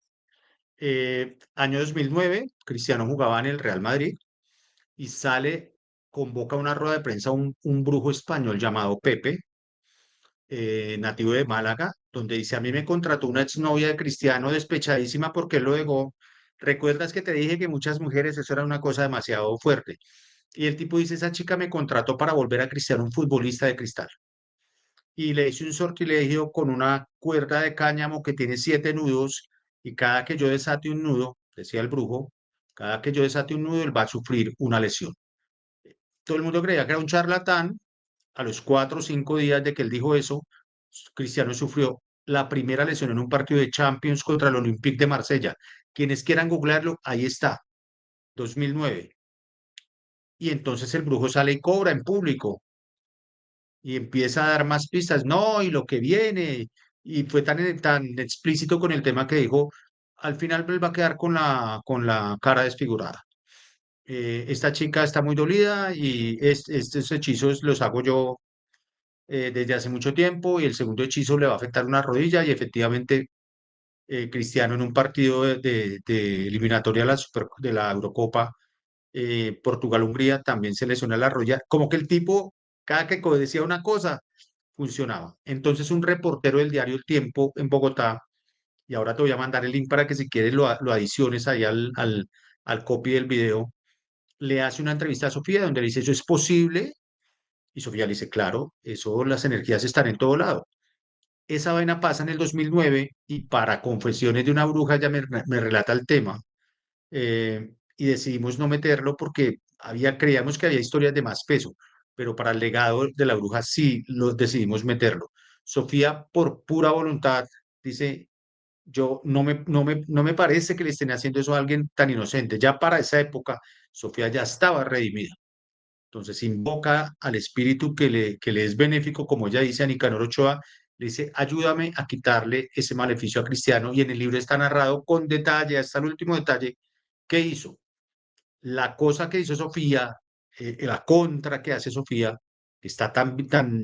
Año 2009, Cristiano jugaba en el Real Madrid y convoca una rueda de prensa un brujo español llamado Pepe, nativo de Málaga, donde dice, a mí me contrató una exnovia de Cristiano despechadísima porque él lo dejó. ¿Recuerdas que te dije que muchas mujeres eso era una cosa demasiado fuerte? Y el tipo dice, esa chica me contrató para volver a Cristiano un futbolista de cristal. Y le hice un sortilegio con una cuerda de cáñamo que tiene 7 nudos y cada que yo desate un nudo, decía el brujo, cada que yo desate un nudo, él va a sufrir una lesión. Todo el mundo creía que era un charlatán. A los 4 o 5 días de que él dijo eso, Cristiano sufrió la primera lesión en un partido de Champions contra el Olympique de Marsella. Quienes quieran googlearlo, ahí está, 2009. Y entonces el brujo sale y cobra en público y empieza a dar más pistas. No, y lo que viene. Y fue tan explícito con el tema que dijo, al final él va a quedar con la cara desfigurada. Esta chica está muy dolida y estos hechizos los hago yo desde hace mucho tiempo y el segundo hechizo le va a afectar una rodilla y efectivamente Cristiano en un partido de eliminatoria de la Eurocopa Portugal-Hungría también se lesiona la rodilla, como que el tipo cada que decía una cosa funcionaba. Entonces un reportero del diario El Tiempo en Bogotá, y ahora te voy a mandar el link para que si quieres lo adiciones ahí al copy del video, le hace una entrevista a Sofía donde le dice, ¿eso es posible? Y Sofía le dice, claro, eso, las energías están en todo lado. Esa vaina pasa en el 2009 y para Confesiones de una bruja ya me relata el tema y decidimos no meterlo porque creíamos que había historias de más peso, pero para el legado de la bruja sí lo decidimos meterlo. Sofía, por pura voluntad, dice, yo no me parece que le estén haciendo eso a alguien tan inocente. Ya para esa época, Sofía ya estaba redimida. Entonces invoca al espíritu que le es benéfico, como ella dice a Nicanor Ochoa, le dice, ayúdame a quitarle ese maleficio a Cristiano. Y en el libro está narrado con detalle, hasta el último detalle, qué hizo. La cosa que hizo Sofía, la contra que hace Sofía, que está tan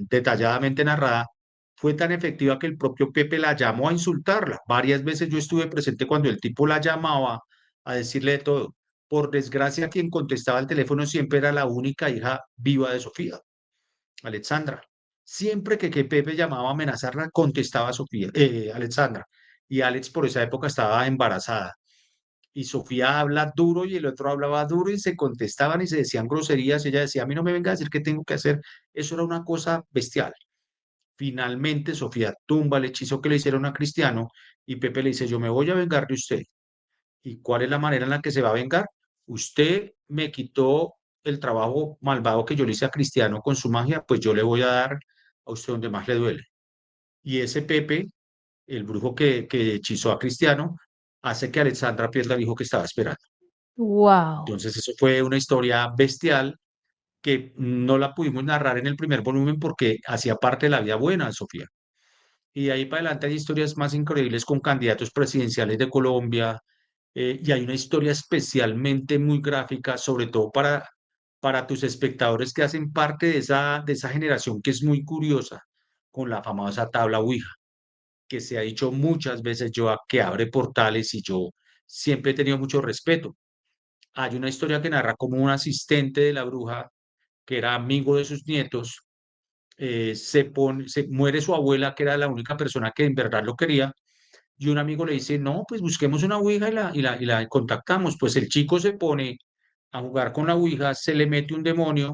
detalladamente narrada, fue tan efectiva que el propio Pepe la llamó a insultarla. Varias veces yo estuve presente cuando el tipo la llamaba a decirle de todo. Por desgracia, quien contestaba el teléfono siempre era la única hija viva de Sofía, Alexandra. Siempre que Pepe llamaba a amenazarla, contestaba Sofía, Alexandra. Y Alex por esa época estaba embarazada. Y Sofía habla duro y el otro hablaba duro y se contestaban y se decían groserías. Ella decía, a mí no me venga a decir qué tengo que hacer. Eso era una cosa bestial. Finalmente, Sofía tumba el hechizo que le hicieron a Cristiano y Pepe le dice, yo me voy a vengar de usted. ¿Y cuál es la manera en la que se va a vengar? Usted me quitó el trabajo malvado que yo le hice a Cristiano con su magia, pues yo le voy a dar a usted donde más le duele. Y ese Pepe, el brujo que hechizó a Cristiano, hace que Alexandra pierda el hijo que estaba esperando. Wow. Entonces, eso fue una historia bestial que no la pudimos narrar en el primer volumen porque hacía parte de la vida buena de Sofía. Y de ahí para adelante hay historias más increíbles con candidatos presidenciales de Colombia, y hay una historia especialmente muy gráfica, sobre todo para tus espectadores que hacen parte de esa generación que es muy curiosa con la famosa tabla Ouija, que se ha dicho muchas veces yo que abre portales y yo siempre he tenido mucho respeto. Hay una historia que narra como un asistente de la bruja, que era amigo de sus nietos, muere su abuela, que era la única persona que en verdad lo quería, y un amigo le dice, no, pues busquemos una ouija y la contactamos. Pues el chico se pone a jugar con la ouija, se le mete un demonio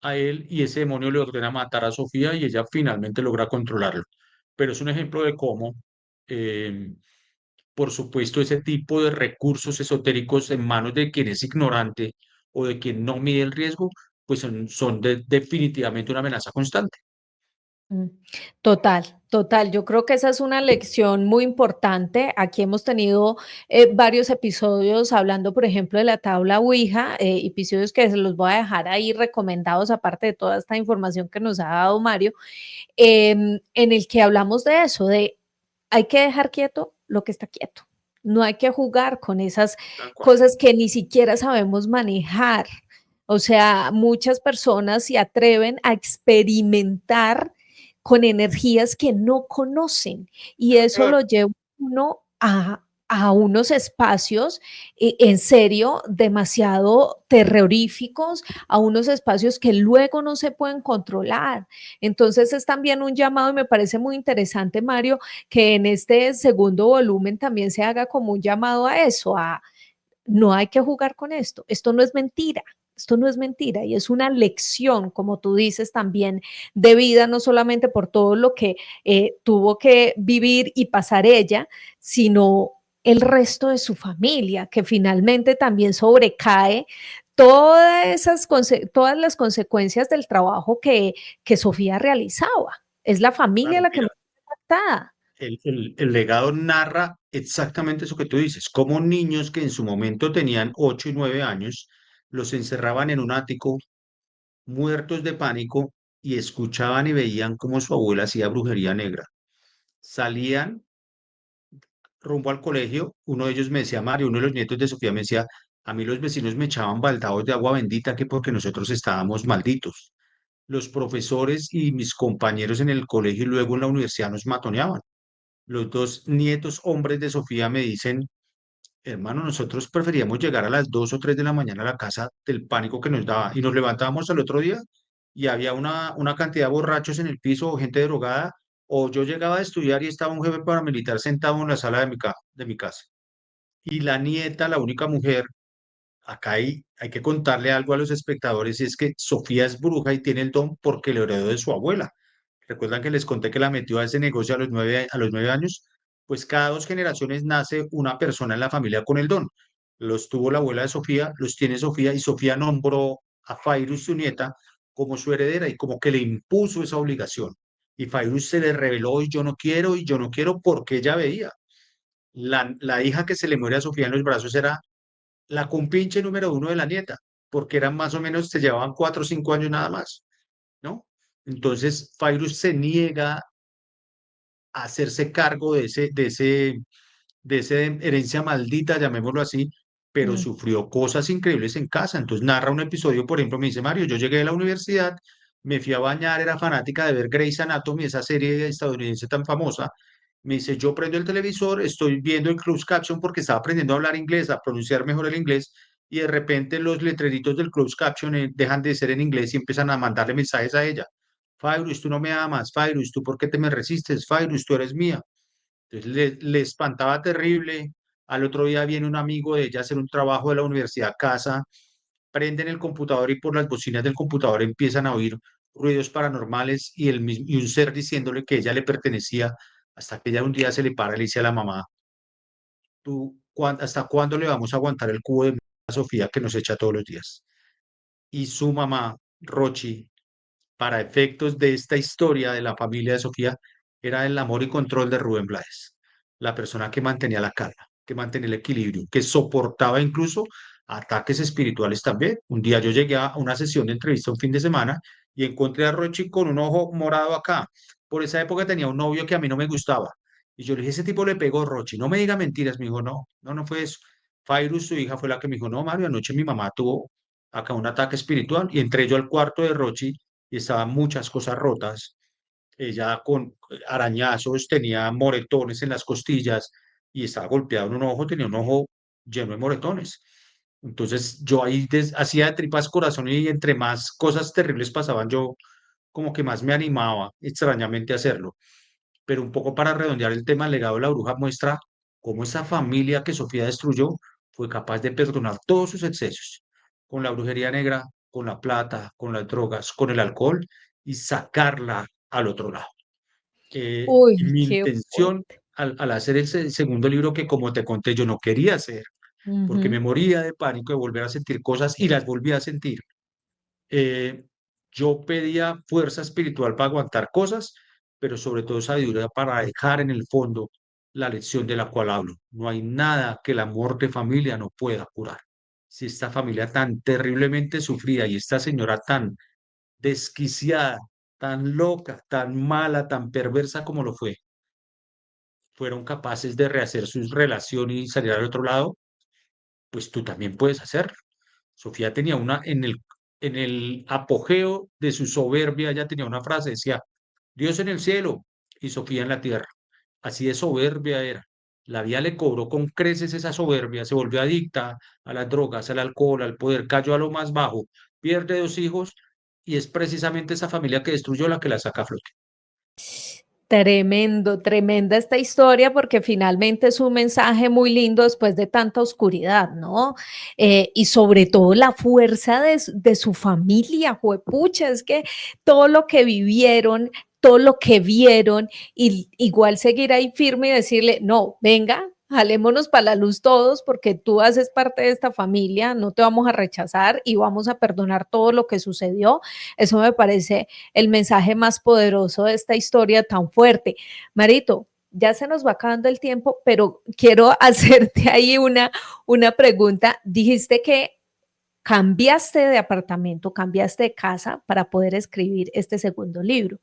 a él y ese demonio le ordena matar a Sofía y ella finalmente logra controlarlo. Pero es un ejemplo de cómo, eh, por supuesto, ese tipo de recursos esotéricos en manos de quien es ignorante o de quien no mide el riesgo, pues definitivamente una amenaza constante. Mm, total, total. Yo creo que esa es una lección muy importante. Aquí hemos tenido varios episodios hablando, por ejemplo, de la tabla Ouija, episodios que se los voy a dejar ahí recomendados, aparte de toda esta información que nos ha dado Mario, en el que hablamos de eso, de hay que dejar quieto lo que está quieto. No hay que jugar con esas Tal cual. cosas que ni siquiera sabemos manejar. O sea, muchas personas se atreven a experimentar con energías que no conocen y eso Ah, lo lleva uno a unos espacios, en serio, demasiado terroríficos, a unos espacios que luego no se pueden controlar. Entonces es también un llamado y me parece muy interesante, Mario, que en este segundo volumen también se haga como un llamado a eso, a no hay que jugar con esto no es mentira. Esto no es mentira y es una lección, como tú dices, también de vida, no solamente por todo lo que tuvo que vivir y pasar ella, sino el resto de su familia, que finalmente también sobrecae todas las consecuencias del trabajo que Sofía realizaba. Es la familia claro, la que mira, más está afectada. el legado narra exactamente eso que tú dices, cómo niños que en su momento tenían 8 y 9 años, los encerraban en un ático, muertos de pánico, y escuchaban y veían cómo su abuela hacía brujería negra. Salían rumbo al colegio, uno de ellos me decía, Mario, uno de los nietos de Sofía me decía, a mí los vecinos me echaban baldados de agua bendita que porque nosotros estábamos malditos. Los profesores y mis compañeros en el colegio y luego en la universidad nos matoneaban. Los dos nietos hombres de Sofía me dicen, hermano, nosotros preferíamos llegar a las 2 o 3 de la mañana a la casa del pánico que nos daba y nos levantábamos al otro día y había una cantidad de borrachos en el piso o gente drogada, o yo llegaba a estudiar y estaba un jefe paramilitar sentado en la sala de mi casa. Y la nieta, la única mujer, acá hay que contarle algo a los espectadores, y es que Sofía es bruja y tiene el don porque lo heredó de su abuela. ¿Recuerdan que les conté que la metió a ese negocio a los 9 años? Pues cada 2 generaciones nace una persona en la familia con el don. Los tuvo la abuela de Sofía, los tiene Sofía, y Sofía nombró a Fairuz, su nieta, como su heredera y como que le impuso esa obligación. Y Fairuz se le reveló y yo no quiero porque ella veía. La hija que se le muere a Sofía en los brazos era la compinche número uno de la nieta, porque eran más o menos, se llevaban 4 o 5 años nada más, ¿no? Entonces, Fairuz se niega a hacerse cargo de esa herencia maldita, llamémoslo así, pero Mm, sufrió cosas increíbles en casa. Entonces narra un episodio, por ejemplo, me dice, Mario, yo llegué a la universidad, me fui a bañar, era fanática de ver Grey's Anatomy, esa serie estadounidense tan famosa. Me dice, yo prendo el televisor, estoy viendo el closed caption porque estaba aprendiendo a hablar inglés, a pronunciar mejor el inglés, y de repente los letreritos del closed caption dejan de ser en inglés y empiezan a mandarle mensajes a ella. Fairuz, tú no me amas, Fairuz, tú por qué te me resistes, Fairuz, tú eres mía. Entonces le espantaba terrible. Al otro día viene un amigo de ella a hacer un trabajo de la universidad a casa, prenden el computador y por las bocinas del computador empiezan a oír ruidos paranormales y un ser diciéndole que ella le pertenecía, hasta que ella un día se le para y le dice a la mamá, ¿hasta cuándo le vamos a aguantar el cubo de Sofía que nos echa todos los días? Y su mamá, Rochi, para efectos de esta historia de la familia de Sofía, era el amor y control de Rubén Blades, la persona que mantenía la calma, que mantenía el equilibrio, que soportaba incluso ataques espirituales también. Un día yo llegué a una sesión de entrevista un fin de semana y encontré a Rochi con un ojo morado acá. Por esa época tenía un novio que a mí no me gustaba. Y yo le dije, ese tipo le pegó, Rochi, no me diga mentiras. Me dijo, no, no, no fue eso. Fairuz, su hija, fue la que me dijo, no, Mario, anoche mi mamá tuvo acá un ataque espiritual y entré yo al cuarto de Rochi y estaban muchas cosas rotas. Ella con arañazos, tenía moretones en las costillas y estaba golpeado en un ojo, tenía un ojo lleno de moretones. Entonces yo ahí hacía de tripas corazón y entre más cosas terribles pasaban, yo como que más me animaba extrañamente a hacerlo. pero un poco para redondear el tema, el legado de la bruja muestra cómo esa familia que Sofía destruyó fue capaz de perdonar todos sus excesos, con la brujería negra, con la plata, con las drogas, con el alcohol y sacarla al otro lado. Y Uy, mi qué intención fuerte. al hacer el segundo libro, que como te conté, yo no quería hacer, porque me Ujú. moría de pánico de volver a sentir cosas y las volví a sentir. eh, yo pedía fuerza espiritual para aguantar cosas, pero sobre todo sabiduría para dejar en el fondo la lección de la cual hablo. No hay nada que el amor de familia no pueda curar. Si esta familia tan terriblemente sufrida y esta señora tan desquiciada, tan loca, tan mala, tan perversa como lo fue, fueron capaces de rehacer sus relaciones y salir al otro lado, pues tú también puedes hacerlo. Sofía tenía en el apogeo de su soberbia, ella tenía una frase, decía, Dios en el cielo y Sofía en la tierra. Así de soberbia era. La vida le cobró con creces esa soberbia, se volvió adicta a las drogas, al alcohol, al poder, cayó a lo más bajo, pierde dos hijos y es precisamente esa familia que destruyó la que la saca a flote. Tremendo, tremenda esta historia, porque finalmente es un mensaje muy lindo después de tanta oscuridad, ¿no? Y sobre todo la fuerza de su familia, juepucha, es que todo lo que vivieron, todo lo que vieron, y igual seguir ahí firme y decirle, no, venga, jalémonos para la luz todos, porque tú haces parte de esta familia, no te vamos a rechazar y vamos a perdonar todo lo que sucedió. Eso me parece el mensaje más poderoso de esta historia tan fuerte. Marito, ya se nos va acabando el tiempo, pero quiero hacerte ahí una pregunta. Dijiste que cambiaste de apartamento, cambiaste de casa para poder escribir este segundo libro.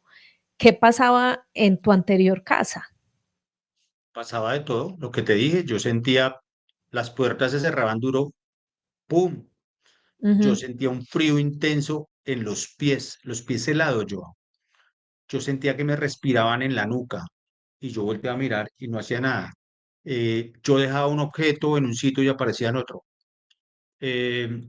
¿Qué pasaba en tu anterior casa? Pasaba de todo, lo que te dije, yo sentía las puertas se cerraban duro, ¡pum! Yo Ujú. sentía un frío intenso en los pies helados yo. Yo sentía que me respiraban en la nuca y yo volteé a mirar y no hacía nada. Yo dejaba un objeto en un sitio y aparecía en otro. Eh,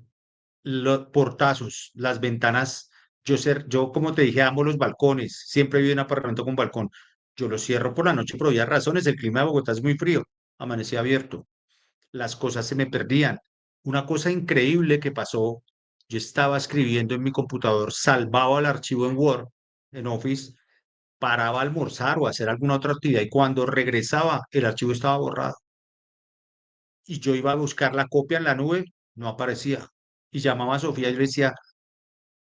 los portazos, las ventanas, yo como te dije, amo los balcones, siempre vivo en un apartamento con balcón. Yo los cierro por la noche por obvias razones, el clima de Bogotá es muy frío, amanecía abierto, las cosas se me perdían. Una cosa increíble que pasó, yo estaba escribiendo en mi computador, salvaba el archivo en Word, en Office, paraba a almorzar o a hacer alguna otra actividad y cuando regresaba el archivo estaba borrado y yo iba a buscar la copia en la nube, no aparecía. Y llamaba a Sofía y le decía,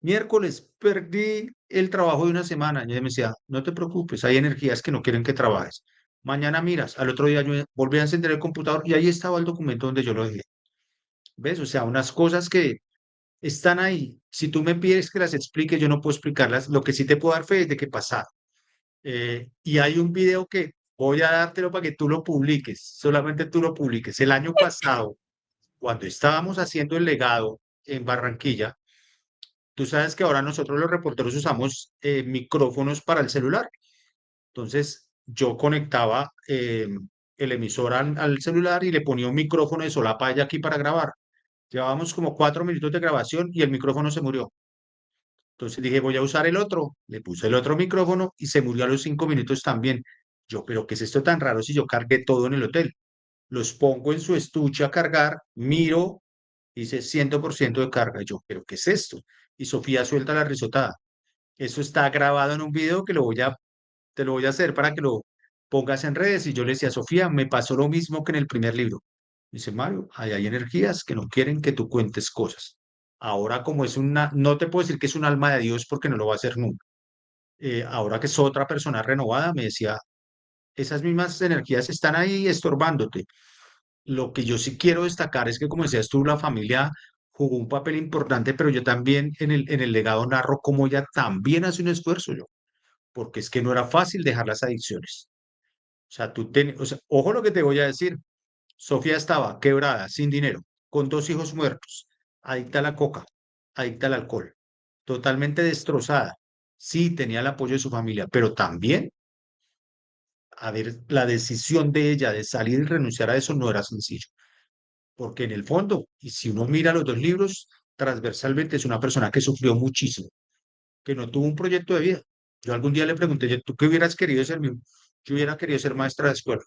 miércoles, perdí el trabajo de una semana. Y ella me decía, no te preocupes, hay energías que no quieren que trabajes. Mañana miras, al otro día yo volví a encender el computador y ahí estaba el documento donde yo lo dejé. ¿Ves? O sea, unas cosas que están ahí. Si tú me pides que las explique, yo no puedo explicarlas. Lo que sí te puedo dar fe es de que pasaron. Y hay un video que voy a dártelo para que tú lo publiques, solamente tú lo publiques. El año pasado, cuando estábamos haciendo el legado en Barranquilla, tú sabes que ahora nosotros los reporteros usamos micrófonos para el celular. Entonces, yo conectaba el emisor al celular y le ponía un micrófono de solapa allá aquí para grabar. Llevábamos como 4 minutos de grabación y el micrófono se murió. Entonces dije, voy a usar el otro. Le puse el otro micrófono y se murió a los 5 minutos también. Yo, pero ¿qué es esto tan raro si yo cargué todo en el hotel? Los pongo en su estuche a cargar, miro, dice 100% de carga. Yo, pero ¿qué es esto? Y Sofía suelta la risotada. Eso está grabado en un video que te lo voy a hacer para que lo pongas en redes. Y yo le decía, Sofía, me pasó lo mismo que en el primer libro. Dice, Mario, ahí hay energías que no quieren que tú cuentes cosas. Ahora como es una, no te puedo decir que es un alma de Dios porque no lo va a hacer nunca. Ahora que es otra persona renovada, me decía, esas mismas energías están ahí estorbándote. Lo que yo sí quiero destacar es que, como decías tú, la familia jugó un papel importante, pero yo también en el legado narro cómo ella también hace un esfuerzo, yo, porque es que no era fácil dejar las adicciones. O sea, o sea, ojo lo que te voy a decir. Sofía estaba quebrada, sin dinero, con dos hijos muertos, adicta a la coca, adicta al alcohol, totalmente destrozada. Sí, tenía el apoyo de su familia, pero también, a ver, la decisión de ella de salir y renunciar a eso no era sencillo, porque en el fondo, y si uno mira los dos libros, transversalmente es una persona que sufrió muchísimo, que no tuvo un proyecto de vida. Yo algún día le pregunté, ¿tú qué hubieras querido ser? Yo hubiera querido ser maestra de escuela.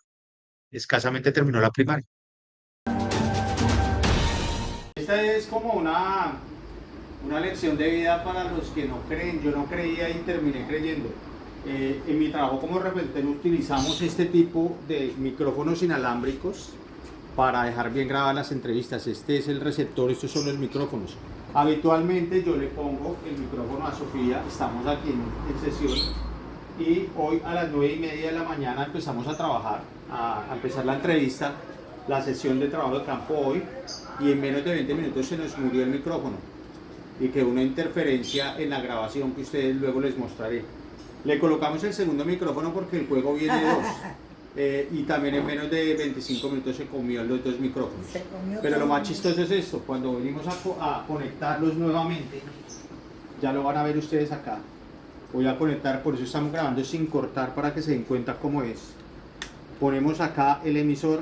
Escasamente terminó la primaria. Esta es como una lección de vida para los que no creen. Yo no creía y terminé creyendo. En mi trabajo como repentero utilizamos este tipo de micrófonos inalámbricos para dejar bien grabadas las entrevistas. Este es el receptor, estos son los micrófonos. Habitualmente yo le pongo el micrófono a Sofía, estamos aquí en sesión y hoy a las 9:30 de la mañana empezamos a trabajar, a empezar la entrevista, la sesión de trabajo de campo hoy, y en menos de 20 minutos se nos murió el micrófono y quedó una interferencia en la grabación que ustedes luego les mostraré. Le colocamos el segundo micrófono porque el juego viene de dos. Y también en menos de 25 minutos se comió los dos micrófonos. Pero lo más chistoso es esto, cuando venimos a conectarlos nuevamente, ya lo van a ver ustedes acá. Voy a conectar, por eso estamos grabando sin cortar para que se den cuenta cómo es. Ponemos acá el emisor,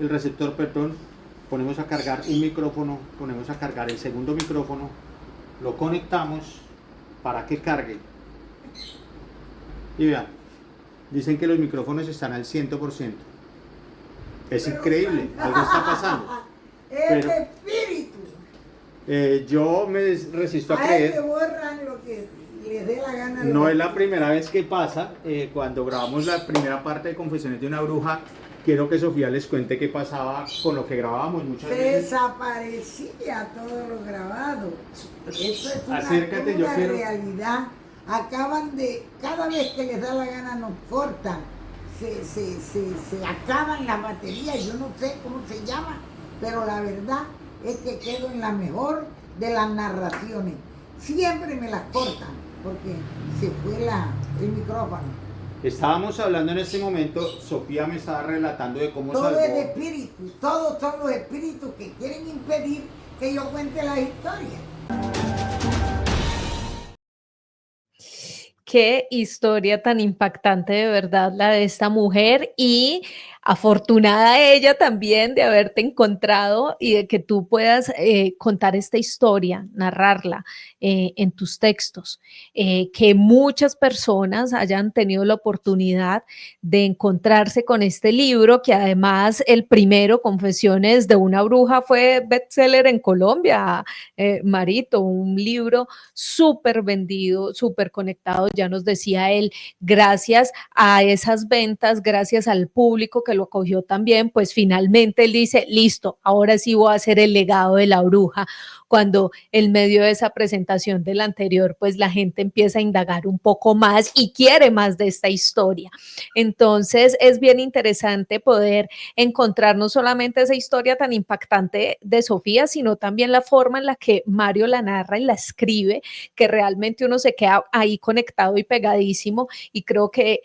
el receptor, perdón, ponemos a cargar un micrófono, ponemos a cargar el segundo micrófono, lo conectamos para que cargue. Y vean, dicen que los micrófonos están al 100%. Es increíble, algo está pasando. Es espíritu. Yo me resisto a A creer. que borran lo que les dé la gana. No es la primera vez que pasa. Cuando grabamos la primera parte de Confesiones de una Bruja, quiero que Sofía les cuente qué pasaba con lo que grabábamos muchas veces. Desaparecía todo lo grabado. Eso es una, Acércate, yo quiero. realidad. Acaban de, cada vez que les da la gana nos cortan. Se acaban las baterías, yo no sé cómo se llama, pero la verdad es que quedo en la mejor de las narraciones. Siempre me las cortan porque se fue el micrófono. Estábamos hablando en este momento, Sofía me estaba relatando de cómo Todo salvó. es de espíritu, todos son los espíritus que quieren impedir que yo cuente las historias. Qué historia tan impactante de verdad la de esta mujer y afortunada ella también de haberte encontrado y de que tú puedas contar esta historia, narrarla en tus textos, que muchas personas hayan tenido la oportunidad de encontrarse con este libro, que además el primero, Confesiones de una bruja, fue bestseller en Colombia, Marito, un libro súper vendido, súper conectado, ya nos decía él, gracias a esas ventas, gracias al público que lo acogió también, pues finalmente él dice, listo, ahora sí voy a hacer el legado de la bruja, cuando en medio de esa presentación del anterior, pues la gente empieza a indagar un poco más y quiere más de esta historia. Entonces es bien interesante poder encontrar no solamente esa historia tan impactante de Sofía, sino también la forma en la que Mario la narra y la escribe, que realmente uno se queda ahí conectado y pegadísimo y creo que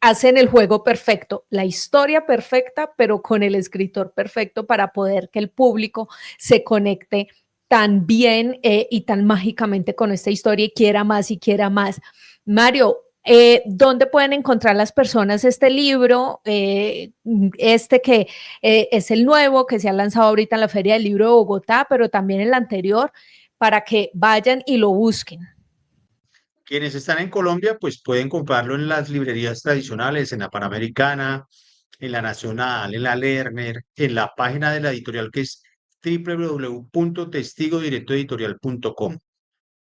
hacen el juego perfecto, la historia perfecta, pero con el escritor perfecto para poder que el público se conecte tan bien y tan mágicamente con esta historia y quiera más y quiera más. Mario, ¿dónde pueden encontrar las personas este libro? Este que es el nuevo, que se ha lanzado ahorita en la Feria del Libro de Bogotá, pero también el anterior, para que vayan y lo busquen. Quienes están en Colombia, pues pueden comprarlo en las librerías tradicionales, en la Panamericana, en la Nacional, en la Lerner, en la página de la editorial que es www.testigodirectoeditorial.com.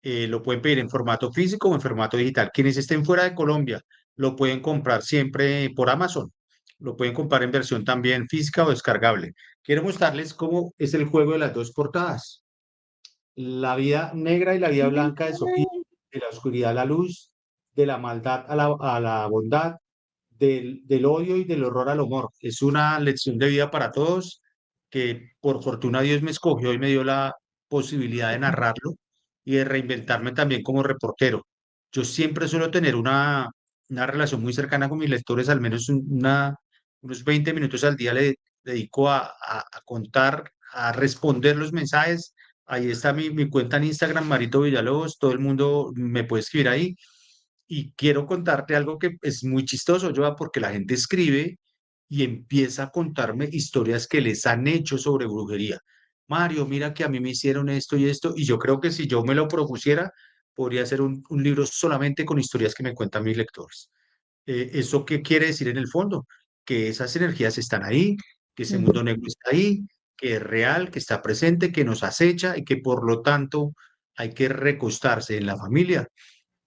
Lo pueden pedir en formato físico o en formato digital. Quienes estén fuera de Colombia, lo pueden comprar siempre por Amazon. Lo pueden comprar en versión también física o descargable. Quiero mostrarles cómo es el juego de las dos portadas. La vida negra y la vida blanca de Sofía, de la oscuridad a la luz, de la maldad a la bondad, del odio y del horror al humor. Es una lección de vida para todos que por fortuna Dios me escogió y me dio la posibilidad de narrarlo y de reinventarme también como reportero. Yo siempre suelo tener una relación muy cercana con mis lectores, al menos unos 20 minutos al día le dedico a contar, a responder los mensajes. Ahí está mi cuenta en Instagram, Marito Villalobos, todo el mundo me puede escribir ahí. Y quiero contarte algo que es muy chistoso, Joa, porque la gente escribe y empieza a contarme historias que les han hecho sobre brujería. Mario, mira que a mí me hicieron esto y esto, y yo creo que si yo me lo propusiera, podría ser un libro solamente con historias que me cuentan mis lectores. ¿Eso qué quiere decir en el fondo? Que esas energías están ahí, que ese Ujú. mundo negro está ahí, que es real, que está presente, que nos acecha y que por lo tanto hay que recostarse en la familia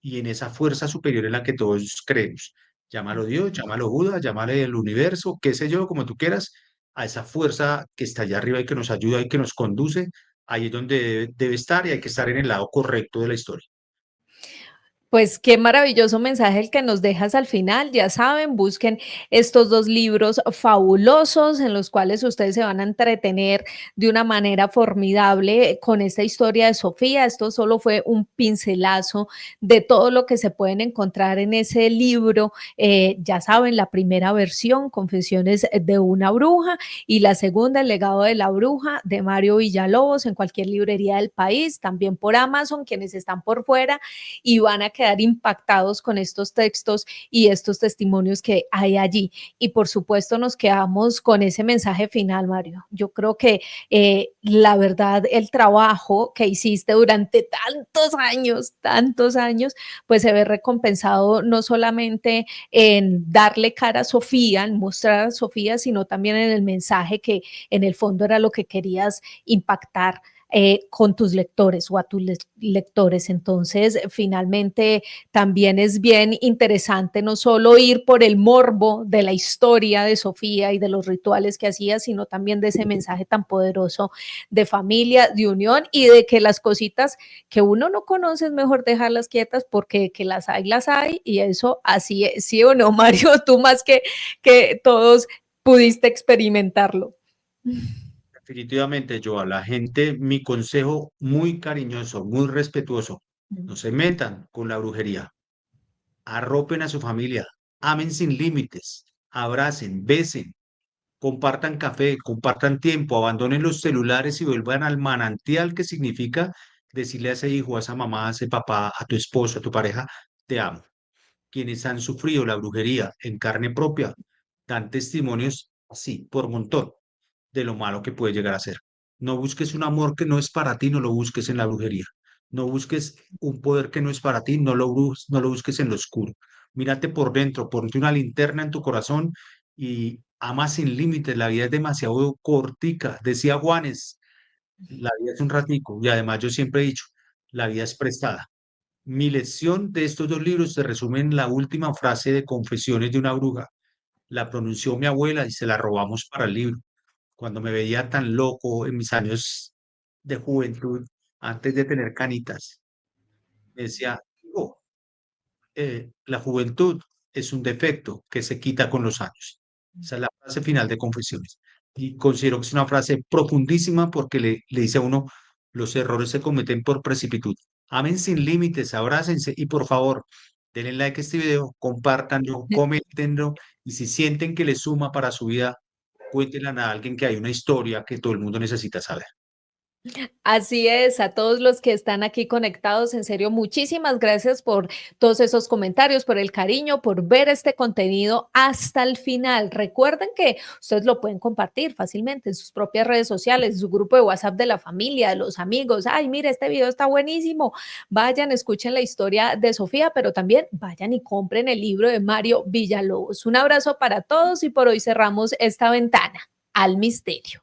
y en esa fuerza superior en la que todos creemos. Llámalo Dios, llámalo Buda, llámale el universo, qué sé yo, como tú quieras, a esa fuerza que está allá arriba y que nos ayuda y que nos conduce, ahí es donde debe estar y hay que estar en el lado correcto de la historia. Pues qué maravilloso mensaje el que nos dejas al final. Ya saben, busquen estos 2 libros fabulosos en los cuales ustedes se van a entretener de una manera formidable con esta historia de Sofía. Esto solo fue un pincelazo de todo lo que se pueden encontrar en ese libro. Ya saben, la primera versión, Confesiones de una bruja, y la segunda, El legado de la bruja, de Mario Villalobos, en cualquier librería del país, también por Amazon, quienes están por fuera y van a quedar impactados con estos textos y estos testimonios que hay allí. Y por supuesto nos quedamos con ese mensaje final, Mario. Yo creo que la verdad, el trabajo que hiciste durante tantos años, pues se ve recompensado no solamente en darle cara a Sofía, en mostrar a Sofía, sino también en el mensaje que en el fondo era lo que querías impactar con tus lectores o a tus lectores. Entonces, finalmente, también es bien interesante no solo ir por el morbo de la historia de Sofía y de los rituales que hacía, sino también de ese mensaje tan poderoso de familia, de unión y de que las cositas que uno no conoce es mejor dejarlas quietas porque que las hay y eso así es, ¿sí o no, Mario? Tú más que todos pudiste experimentarlo. Definitivamente, yo a la gente, mi consejo muy cariñoso, muy respetuoso, no se metan con la brujería, arropen a su familia, amen sin límites, abracen, besen, compartan café, compartan tiempo, abandonen los celulares y vuelvan al manantial que significa decirle a ese hijo, a esa mamá, a ese papá, a tu esposo, a tu pareja, te amo. Quienes han sufrido la brujería en carne propia dan testimonios así, por montón, de lo malo que puede llegar a ser. No busques un amor que no es para ti, no lo busques en la brujería. No busques un poder que no es para ti, no lo busques en lo oscuro. Mírate por dentro, ponte una linterna en tu corazón y ama sin límites. La vida es demasiado cortica. Decía Juanes, la vida es un ratico y además yo siempre he dicho, la vida es prestada. Mi lección de estos 2 libros se resume en la última frase de Confesiones de una bruja. La pronunció mi abuela y se la robamos para el libro. Cuando me veía tan loco en mis años de juventud, antes de tener canitas, me decía, "Hijo, la juventud es un defecto que se quita con los años". Esa es la frase final de Confesiones. Y considero que es una frase profundísima porque le dice a uno, los errores se cometen por precipitud. Amen sin límites, abrácense y por favor, denle like a este video, compártanlo, coméntenlo y si sienten que les suma para su vida, cuéntenle a alguien que hay una historia que todo el mundo necesita saber. Así es, a todos los que están aquí conectados, en serio, muchísimas gracias por todos esos comentarios, por el cariño, por ver este contenido hasta el final. Recuerden que ustedes lo pueden compartir fácilmente en sus propias redes sociales, en su grupo de WhatsApp de la familia, de los amigos. Ay, mire, este video está buenísimo. Vayan, escuchen la historia de Sofía, pero también vayan y compren el libro de Mario Villalobos. Un abrazo para todos y por hoy cerramos esta ventana al misterio.